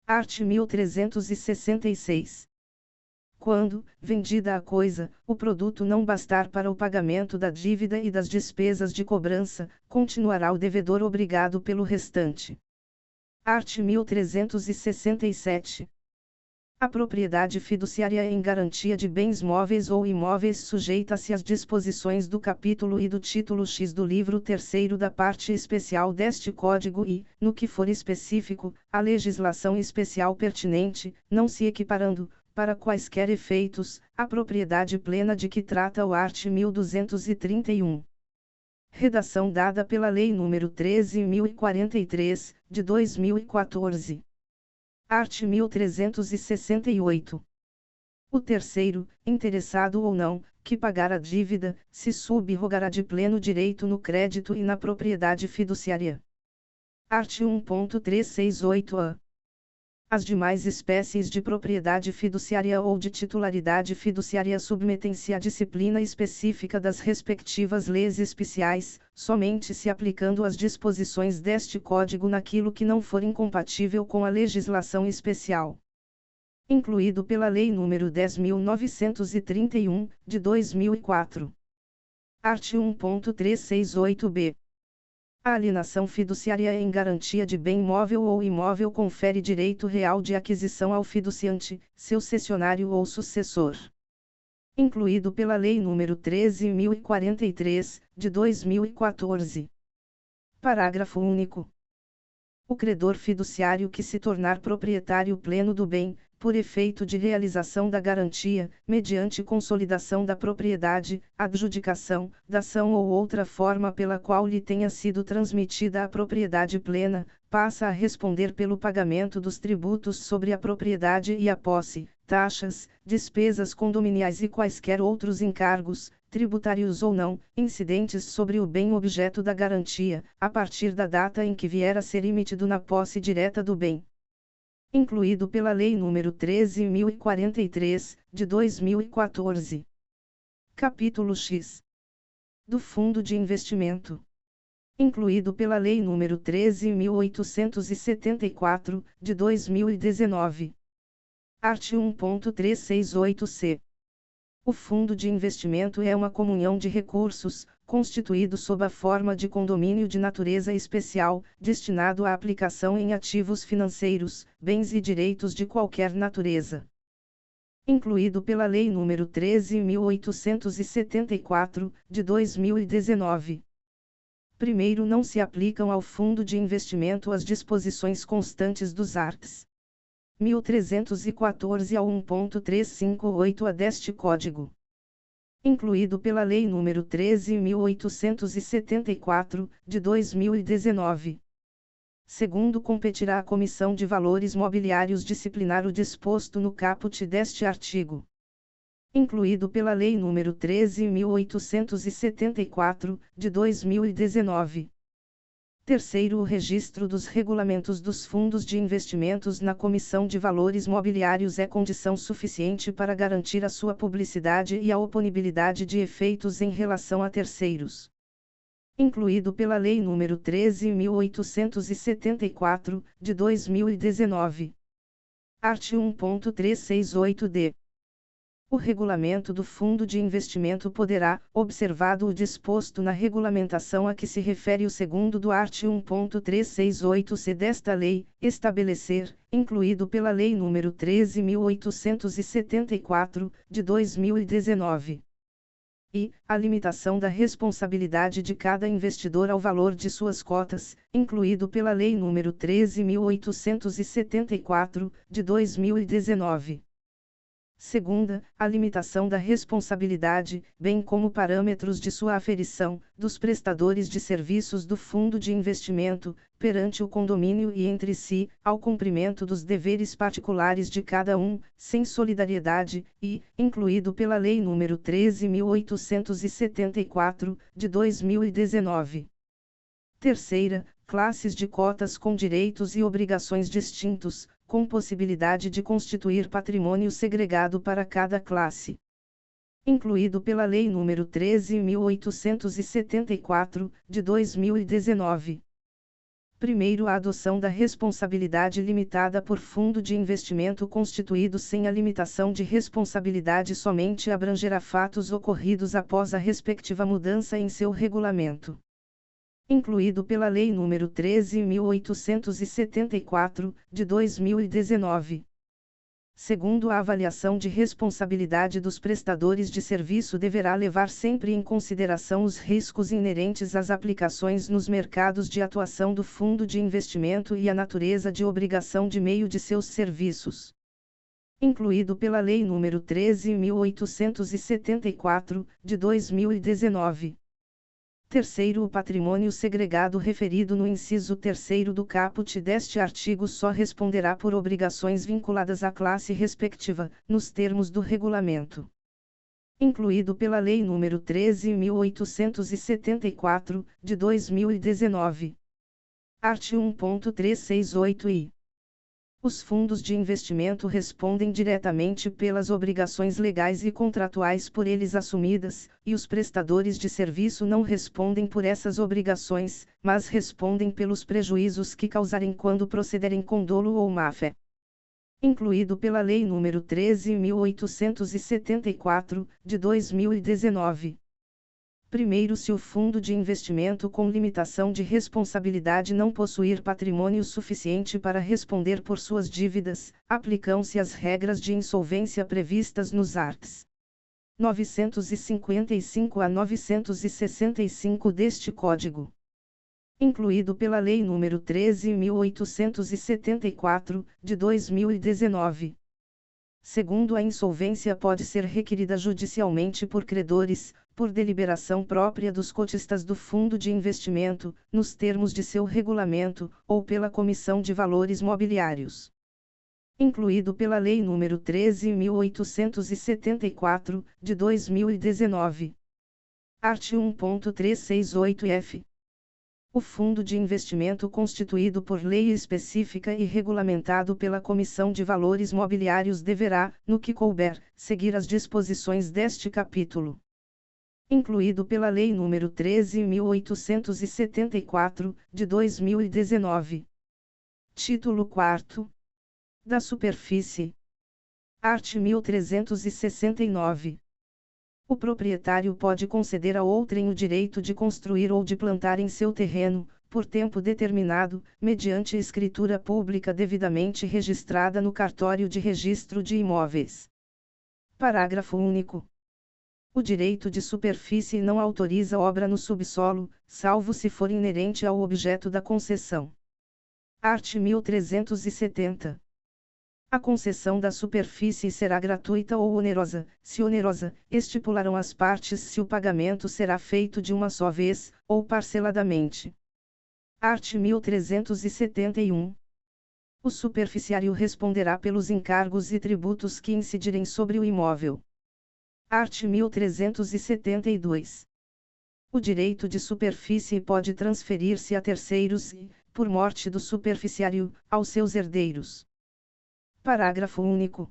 Art. 1366. Quando, vendida a coisa, o produto não bastar para o pagamento da dívida e das despesas de cobrança, continuará o devedor obrigado pelo restante. Art. 1367. A propriedade fiduciária em garantia de bens móveis ou imóveis sujeita-se às disposições do capítulo e do título X do livro 3º da parte especial deste Código e, no que for específico, à legislação especial pertinente, não se equiparando, para quaisquer efeitos, à propriedade plena de que trata o art. 1231. Redação dada pela Lei nº 13.043, de 2014. Art. 1368. O terceiro, interessado ou não, que pagar a dívida, se sub-rogará de pleno direito no crédito e na propriedade fiduciária. Art. 1.368-A. As demais espécies de propriedade fiduciária ou de titularidade fiduciária submetem-se à disciplina específica das respectivas leis especiais, somente se aplicando as disposições deste Código naquilo que não for incompatível com a legislação especial. Incluído pela Lei nº 10.931, de 2004. Art. 1.368-B. A alienação fiduciária em garantia de bem móvel ou imóvel confere direito real de aquisição ao fiduciante, seu cessionário ou sucessor. Incluído pela Lei nº 13.043, de 2014. Parágrafo único. O credor fiduciário que se tornar proprietário pleno do bem, por efeito de realização da garantia, mediante consolidação da propriedade, adjudicação, dação ou outra forma pela qual lhe tenha sido transmitida a propriedade plena, passa a responder pelo pagamento dos tributos sobre a propriedade e a posse, taxas, despesas condominiais e quaisquer outros encargos, tributários ou não, incidentes sobre o bem objeto da garantia, a partir da data em que vier a ser emitido na posse direta do bem. Incluído pela Lei nº 13.043, de 2014. Capítulo X. Do Fundo de Investimento. Incluído pela Lei nº 13.874, de 2019. Art. 1.368-C. O fundo de investimento é uma comunhão de recursos, constituído sob a forma de condomínio de natureza especial, destinado à aplicação em ativos financeiros, bens e direitos de qualquer natureza. Incluído pela Lei nº 13.874, de 2019. Primeiro, não se aplicam ao fundo de investimento as disposições constantes dos arts. 1314 a 1.358 a deste Código. Incluído pela Lei nº 13.874, de 2019. Segundo, competirá à Comissão de Valores Mobiliários disciplinar o disposto no caput deste artigo. incluído pela Lei nº 13.874, de 2019. Terceiro, o registro dos regulamentos dos fundos de investimentos na Comissão de Valores Mobiliários é condição suficiente para garantir a sua publicidade e a oponibilidade de efeitos em relação a terceiros. Incluído pela Lei nº 13.874, de 2019. Art. 1.368-D. O regulamento do fundo de investimento poderá, observado o disposto na regulamentação a que se refere o segundo do art. 1.368-C desta lei, estabelecer, incluído pela Lei nº 13.874, de 2019. E, a limitação da responsabilidade de cada investidor ao valor de suas cotas, incluído pela Lei nº 13.874, de 2019. Segunda, a limitação da responsabilidade, bem como parâmetros de sua aferição, dos prestadores de serviços do fundo de investimento, perante o condomínio e entre si, ao cumprimento dos deveres particulares de cada um, sem solidariedade, e, incluído pela Lei nº 13.874, de 2019. Terceira, classes de cotas com direitos e obrigações distintos, com possibilidade de constituir patrimônio segregado para cada classe. Incluído pela Lei nº 13.874, de 2019. Primeiro, a adoção da responsabilidade limitada por fundo de investimento constituído sem a limitação de responsabilidade somente abrangerá fatos ocorridos após a respectiva mudança em seu regulamento. Incluído pela Lei nº 13.874, de 2019. Segundo, a avaliação de responsabilidade dos prestadores de serviço deverá levar sempre em consideração os riscos inerentes às aplicações nos mercados de atuação do fundo de investimento e a natureza de obrigação de meio de seus serviços. Incluído pela Lei nº 13.874, de 2019. Terceiro, o patrimônio segregado referido no inciso 3º do caput deste artigo só responderá por obrigações vinculadas à classe respectiva, nos termos do regulamento. Incluído pela Lei nº 13.874, de 2019. Art. 1.368-I. Os fundos de investimento respondem diretamente pelas obrigações legais e contratuais por eles assumidas, e os prestadores de serviço não respondem por essas obrigações, mas respondem pelos prejuízos que causarem quando procederem com dolo ou má-fé. Incluído pela Lei nº 13.874, de 2019. Primeiro, se o fundo de investimento com limitação de responsabilidade não possuir patrimônio suficiente para responder por suas dívidas, aplicam-se as regras de insolvência previstas nos arts. 955 a 965 deste Código. Incluído pela Lei nº 13.874, de 2019. Segundo, a insolvência pode ser requerida judicialmente por credores, por deliberação própria dos cotistas do fundo de investimento, nos termos de seu regulamento, ou pela Comissão de Valores Mobiliários. Incluído pela Lei nº 13.874, de 2019. Art. 1.368-F. O fundo de investimento constituído por lei específica e regulamentado pela Comissão de Valores Mobiliários deverá, no que couber, seguir as disposições deste capítulo. Incluído pela Lei nº 13.874, de 2019. Título 4. Da superfície. Art. 1369. O proprietário pode conceder a outrem o direito de construir ou de plantar em seu terreno, por tempo determinado, mediante escritura pública devidamente registrada no Cartório de Registro de Imóveis. Parágrafo único. O direito de superfície não autoriza obra no subsolo, salvo se for inerente ao objeto da concessão. Art. 1370. A concessão da superfície será gratuita ou onerosa, se onerosa, estipularão as partes se o pagamento será feito de uma só vez, ou parceladamente. Art. 1371. O superficiário responderá pelos encargos e tributos que incidirem sobre o imóvel. Art. 1372. O direito de superfície pode transferir-se a terceiros e, por morte do superficiário, aos seus herdeiros. Parágrafo único.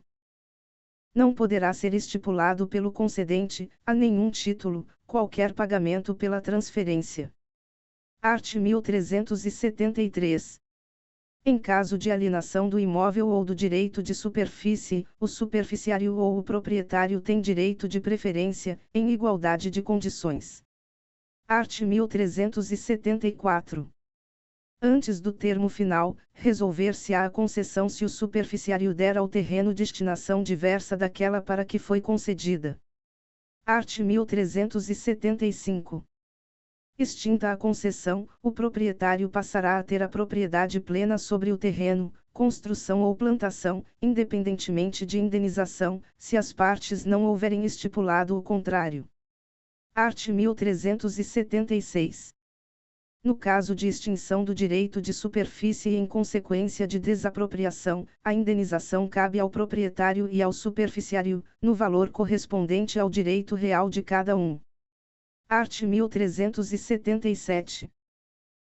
Não poderá ser estipulado pelo concedente, a nenhum título, qualquer pagamento pela transferência. Art. 1373. Em caso de alienação do imóvel ou do direito de superfície, o superficiário ou o proprietário tem direito de preferência, em igualdade de condições. Art. 1374. Antes do termo final, resolver-se-á a concessão se o superficiário der ao terreno destinação diversa daquela para que foi concedida. Art. 1375. Extinta a concessão, o proprietário passará a ter a propriedade plena sobre o terreno, construção ou plantação, independentemente de indenização, se as partes não houverem estipulado o contrário. Art. 1376. No caso de extinção do direito de superfície em consequência de desapropriação, a indenização cabe ao proprietário e ao superficiário, no valor correspondente ao direito real de cada um. Art. 1377.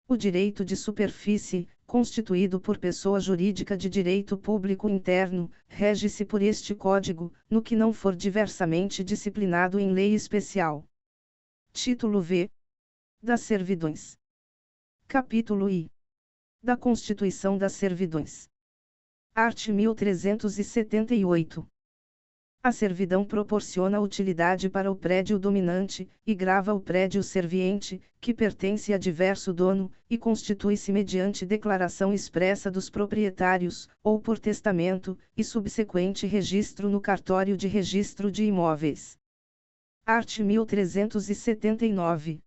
O direito de superfície, constituído por pessoa jurídica de direito público interno, rege-se por este Código, no que não for diversamente disciplinado em lei especial. Título V. Das servidões. Capítulo I. Da Constituição das servidões. Art. 1378. A servidão proporciona utilidade para o prédio dominante, e grava o prédio serviente, que pertence a diverso dono, e constitui-se mediante declaração expressa dos proprietários, ou por testamento, e subsequente registro no cartório de registro de imóveis. Art. 1379.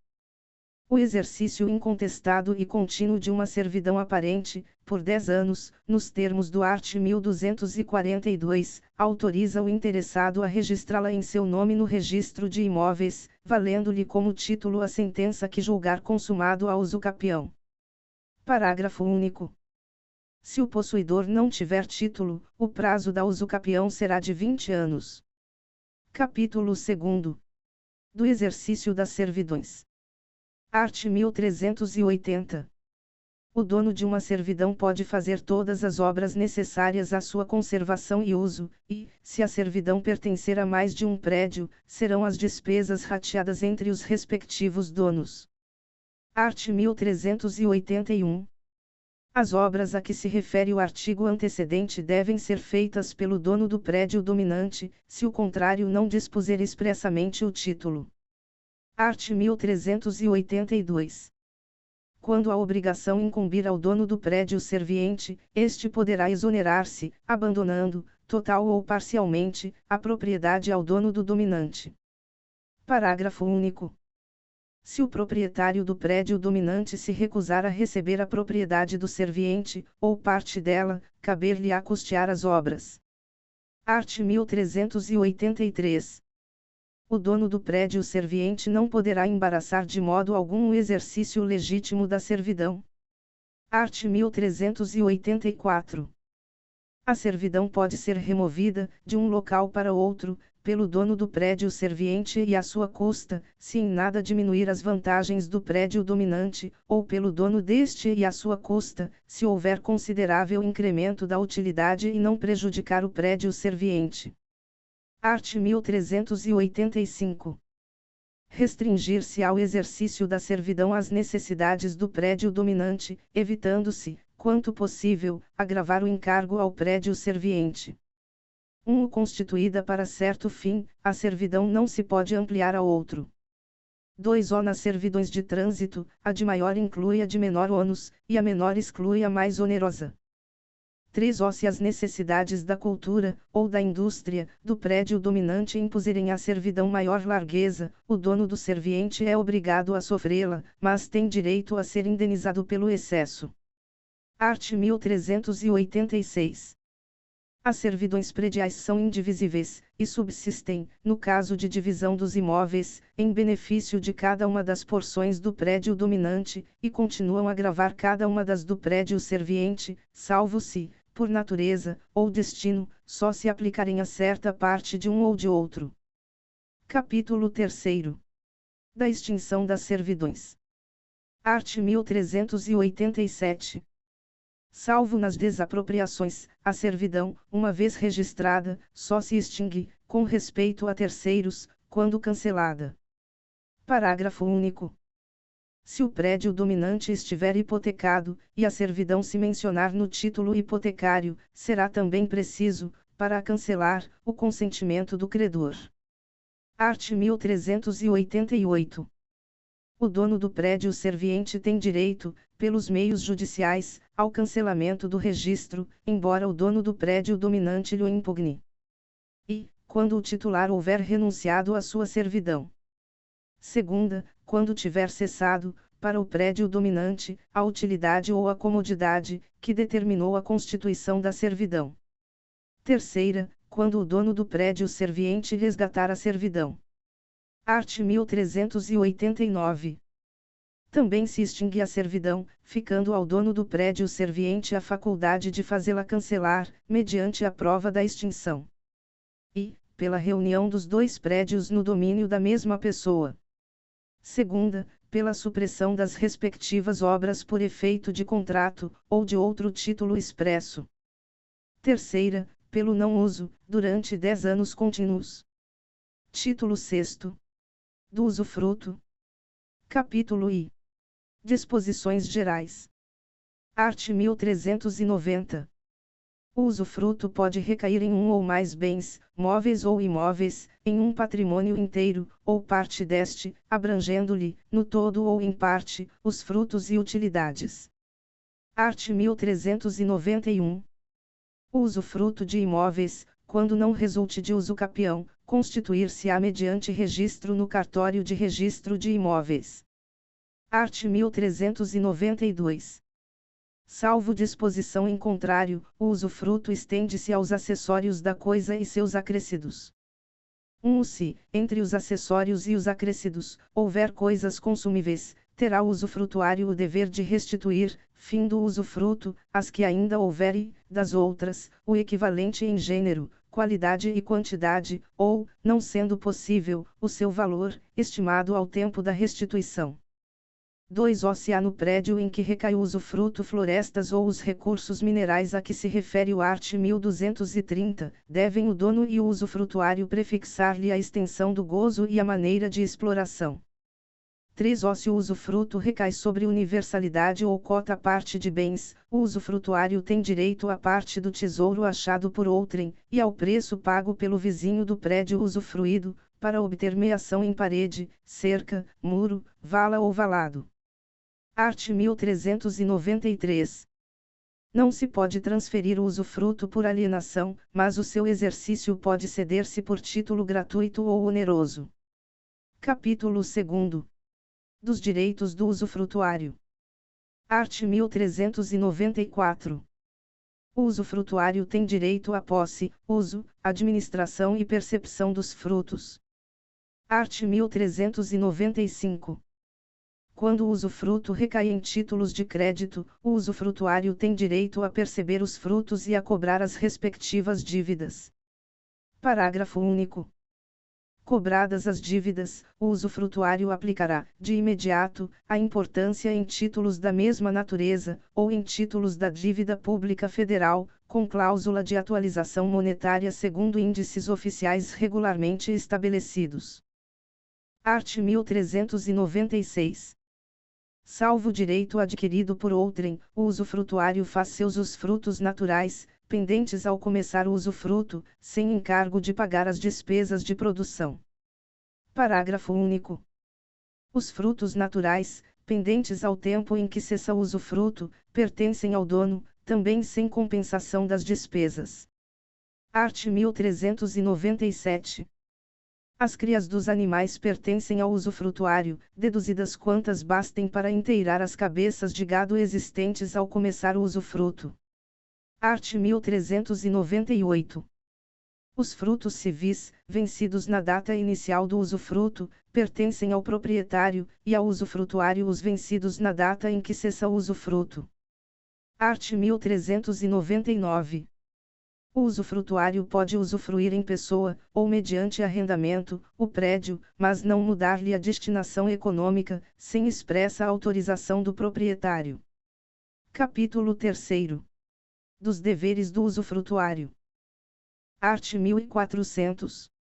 O exercício incontestado e contínuo de uma servidão aparente, por 10 anos, nos termos do art. 1242, autoriza o interessado a registrá-la em seu nome no registro de imóveis, valendo-lhe como título a sentença que julgar consumado a usucapião. Parágrafo único. Se o possuidor não tiver título, o prazo da usucapião será de 20 anos. Capítulo 2. Do exercício das servidões. Art. 1380. O dono de uma servidão pode fazer todas as obras necessárias à sua conservação e uso, e, se a servidão pertencer a mais de um prédio, serão as despesas rateadas entre os respectivos donos. Art. 1381. As obras a que se refere o artigo antecedente devem ser feitas pelo dono do prédio dominante, se o contrário não dispuser expressamente o título. Art. 1382. Quando a obrigação incumbir ao dono do prédio serviente, este poderá exonerar-se, abandonando, total ou parcialmente, a propriedade ao dono do dominante. Parágrafo único. Se o proprietário do prédio dominante se recusar a receber a propriedade do serviente, ou parte dela, caber-lhe-á custear as obras. Art. 1383. O dono do prédio serviente não poderá embaraçar de modo algum o exercício legítimo da servidão. Art. 1384. A servidão pode ser removida, de um local para outro, pelo dono do prédio serviente e à sua custa, se em nada diminuir as vantagens do prédio dominante, ou pelo dono deste e à sua custa, se houver considerável incremento da utilidade e não prejudicar o prédio serviente. Art. 1385. Restringir-se ao exercício da servidão às necessidades do prédio dominante, evitando-se, quanto possível, agravar o encargo ao prédio serviente. 1. Constituída para certo fim, a servidão não se pode ampliar a outro. 2. Nas servidões de trânsito, a de maior inclui a de menor ônus, e a menor exclui a mais onerosa. 3. Se as necessidades da cultura, ou da indústria, do prédio dominante impuserem à servidão maior largueza, o dono do serviente é obrigado a sofrê-la, mas tem direito a ser indenizado pelo excesso. Art. 1386. As servidões prediais são indivisíveis, e subsistem, no caso de divisão dos imóveis, em benefício de cada uma das porções do prédio dominante, e continuam a gravar cada uma das do prédio serviente, salvo se, por natureza, ou destino, só se aplicarem a certa parte de um ou de outro. Capítulo 3. Da extinção das servidões. Art. 1387. Salvo nas desapropriações, a servidão, uma vez registrada, só se extingue, com respeito a terceiros, quando cancelada. Parágrafo único. Se o prédio dominante estiver hipotecado, e a servidão se mencionar no título hipotecário, será também preciso, para a cancelar, o consentimento do credor. Art. 1388. O dono do prédio serviente tem direito, pelos meios judiciais, ao cancelamento do registro, embora o dono do prédio dominante lhe impugne. E, quando o titular houver renunciado à sua servidão. Segunda, quando tiver cessado, para o prédio dominante, a utilidade ou a comodidade, que determinou a constituição da servidão. Terceira, quando o dono do prédio serviente resgatar a servidão. Art. 1389. Também se extingue a servidão, ficando ao dono do prédio serviente a faculdade de fazê-la cancelar, mediante a prova da extinção. E, pela reunião dos dois prédios no domínio da mesma pessoa. Segunda, pela supressão das respectivas obras por efeito de contrato, ou de outro título expresso. Terceira, pelo não uso, durante 10 anos contínuos. Título 6º. Do usufruto. Capítulo I. Disposições gerais. Art. 1390. O usufruto pode recair em um ou mais bens, móveis ou imóveis, em um patrimônio inteiro, ou parte deste, abrangendo-lhe, no todo ou em parte, os frutos e utilidades. Art. 1391. O usufruto de imóveis, quando não resulte de uso capião, constituir-se-á mediante registro no cartório de registro de imóveis. Art. 1392. Salvo disposição em contrário, o usufruto estende-se aos acessórios da coisa e seus acrescidos. 1. Se, entre os acessórios e os acrescidos, houver coisas consumíveis, terá o usufrutuário o dever de restituir, fim do usufruto, as que ainda houver e, das outras, o equivalente em gênero, qualidade e quantidade, ou, não sendo possível, o seu valor, estimado ao tempo da restituição. 2. Se há no prédio em que recai o usufruto florestas ou os recursos minerais a que se refere o art. 1230, devem o dono e o usufrutuário prefixar-lhe a extensão do gozo e a maneira de exploração. 3. Se o usufruto recai sobre universalidade ou cota à parte de bens, o usufrutuário tem direito à parte do tesouro achado por outrem, e ao preço pago pelo vizinho do prédio usufruído, para obter meação em parede, cerca, muro, vala ou valado. Art. 1393. Não se pode transferir o usufruto por alienação, mas o seu exercício pode ceder-se por título gratuito ou oneroso. Capítulo 2. Dos direitos do usufrutuário. Art. 1394. O usufrutuário tem direito à posse, uso, administração e percepção dos frutos. Art. 1395. Quando o usufruto recai em títulos de crédito, o usufrutuário tem direito a perceber os frutos e a cobrar as respectivas dívidas. Parágrafo único. Cobradas as dívidas, o usufrutuário aplicará, de imediato, a importância em títulos da mesma natureza, ou em títulos da dívida pública federal, com cláusula de atualização monetária segundo índices oficiais regularmente estabelecidos. Art. 1396. Salvo direito adquirido por outrem, o usufrutuário faz seus os frutos naturais, pendentes ao começar o usufruto, sem encargo de pagar as despesas de produção. Parágrafo único. Os frutos naturais, pendentes ao tempo em que cessa o usufruto, pertencem ao dono, também sem compensação das despesas. Art. 1397. As crias dos animais pertencem ao usufrutuário, deduzidas quantas bastem para inteirar as cabeças de gado existentes ao começar o usufruto. Art. 1398. Os frutos civis, vencidos na data inicial do usufruto, pertencem ao proprietário, e ao usufrutuário os vencidos na data em que cessa o usufruto. Art. 1399. O usufrutuário pode usufruir em pessoa, ou mediante arrendamento, o prédio, mas não mudar-lhe a destinação econômica, sem expressa autorização do proprietário. Capítulo 3. Dos deveres do usufrutuário. Art. 1400.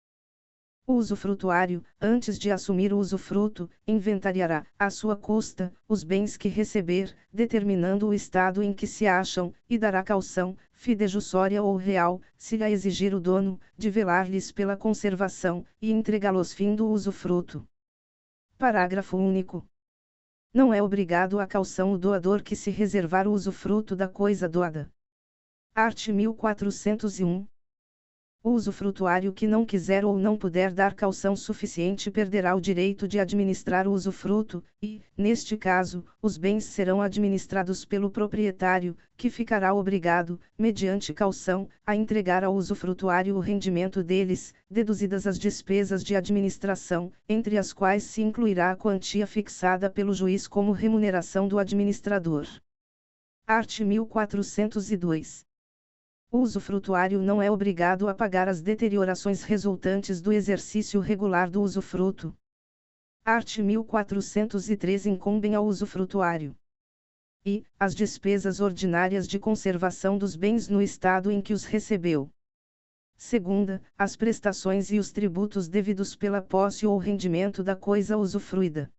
O usufrutuário, antes de assumir o usufruto, inventariará, à sua custa, os bens que receber, determinando o estado em que se acham, e dará caução, fidejussória ou real, se lhe exigir o dono, de velar-lhes pela conservação, e entregá-los fim do usufruto. Parágrafo único. Não é obrigado à caução o doador que se reservar o usufruto da coisa doada. Art. 1401. O usufrutuário que não quiser ou não puder dar caução suficiente perderá o direito de administrar o usufruto, e, neste caso, os bens serão administrados pelo proprietário, que ficará obrigado, mediante caução, a entregar ao usufrutuário o rendimento deles, deduzidas as despesas de administração, entre as quais se incluirá a quantia fixada pelo juiz como remuneração do administrador. Art. 1402. O usufrutuário não é obrigado a pagar as deteriorações resultantes do exercício regular do usufruto. Art. 1403 incumbem ao usufrutuário. E, as despesas ordinárias de conservação dos bens no estado em que os recebeu. Segunda, as prestações e os tributos devidos pela posse ou rendimento da coisa usufruída.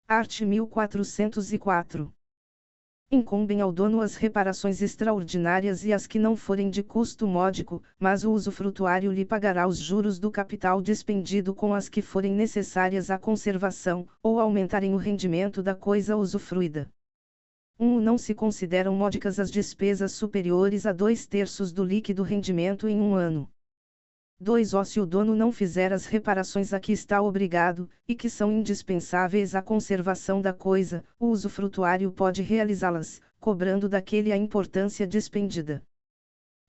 Art. 1404. Incumbem ao dono as reparações extraordinárias e as que não forem de custo módico, mas o usufrutuário lhe pagará os juros do capital despendido com as que forem necessárias à conservação, ou aumentarem o rendimento da coisa usufruída. 1. Não se consideram módicas as despesas superiores a 2/3 do líquido rendimento em um ano. 2. Se o dono não fizer as reparações a que está obrigado, e que são indispensáveis à conservação da coisa, o usufrutuário pode realizá-las, cobrando daquele a importância despendida.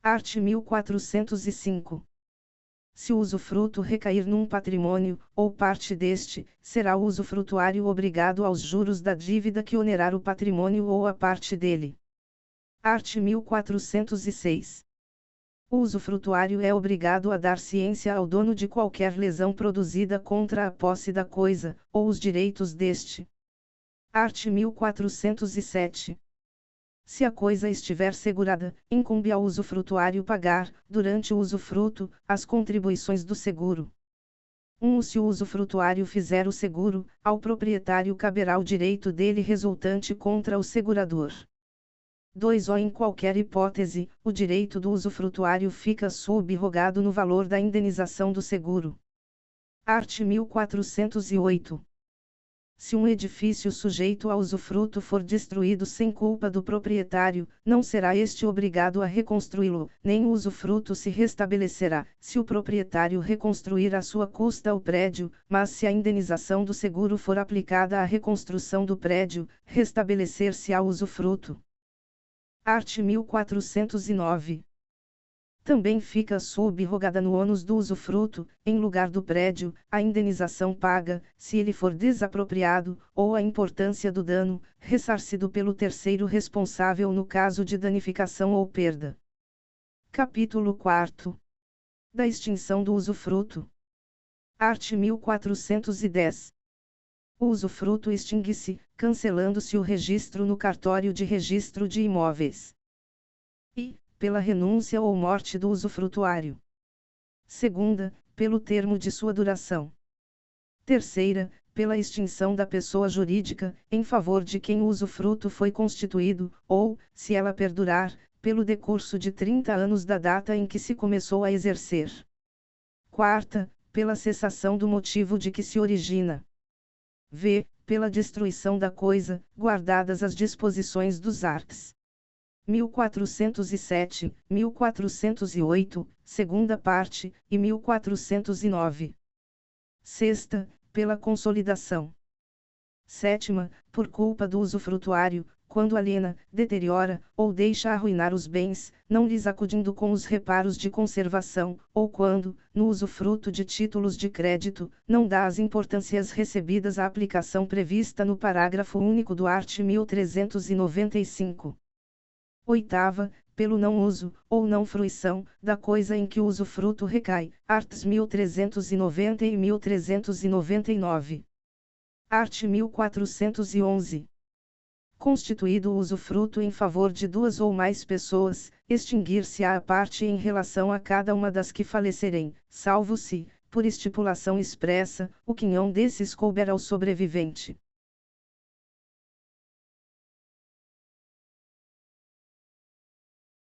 Art. 1405. Se o usufruto recair num patrimônio, ou parte deste, será o usufrutuário obrigado aos juros da dívida que onerar o patrimônio ou a parte dele. Art. 1406. O usufrutuário é obrigado a dar ciência ao dono de qualquer lesão produzida contra a posse da coisa, ou os direitos deste. Art. 1407. Se a coisa estiver segurada, incumbe ao usufrutuário pagar, durante o usufruto, as contribuições do seguro. 1. Se o usufrutuário fizer o seguro, ao proprietário caberá o direito dele resultante contra o segurador. 2. Em qualquer hipótese, o direito do usufrutuário fica subrogado no valor da indenização do seguro. Art. 1408. Se um edifício sujeito a usufruto for destruído sem culpa do proprietário, não será este obrigado a reconstruí-lo, nem o usufruto se restabelecerá, se o proprietário reconstruir à sua custa o prédio, mas se a indenização do seguro for aplicada à reconstrução do prédio, restabelecer-se-á o usufruto. Art. 1409. Também fica subrogada no ônus do usufruto, em lugar do prédio, a indenização paga, se ele for desapropriado, ou a importância do dano, ressarcido pelo terceiro responsável no caso de danificação ou perda. Capítulo 4. Da extinção do usufruto. Art. 1410. O usufruto extingue-se, cancelando-se o registro no cartório de registro de imóveis. E, pela renúncia ou morte do usufrutuário. Segunda, pelo termo de sua duração. Terceira, pela extinção da pessoa jurídica, em favor de quem o usufruto foi constituído, ou, se ela perdurar, pelo decurso de 30 anos da data em que se começou a exercer. Quarta, pela cessação do motivo de que se origina. V. Pela destruição da coisa, guardadas as disposições dos arts. 1407, 1408, segunda parte, e 1409. Sexta, pela consolidação. Sétima, por culpa do usufrutuário, quando aliena, deteriora, ou deixa arruinar os bens, não lhes acudindo com os reparos de conservação, ou quando, no usufruto de títulos de crédito, não dá as importâncias recebidas à aplicação prevista no parágrafo único do art. 1395. Oitava, pelo não uso, ou não fruição, da coisa em que o usufruto recai. Arts 1390 e 1399. Art. 1411. Constituído o usufruto em favor de duas ou mais pessoas, extinguir-se-á a parte em relação a cada uma das que falecerem, salvo se, por estipulação expressa, o quinhão desses couber ao sobrevivente.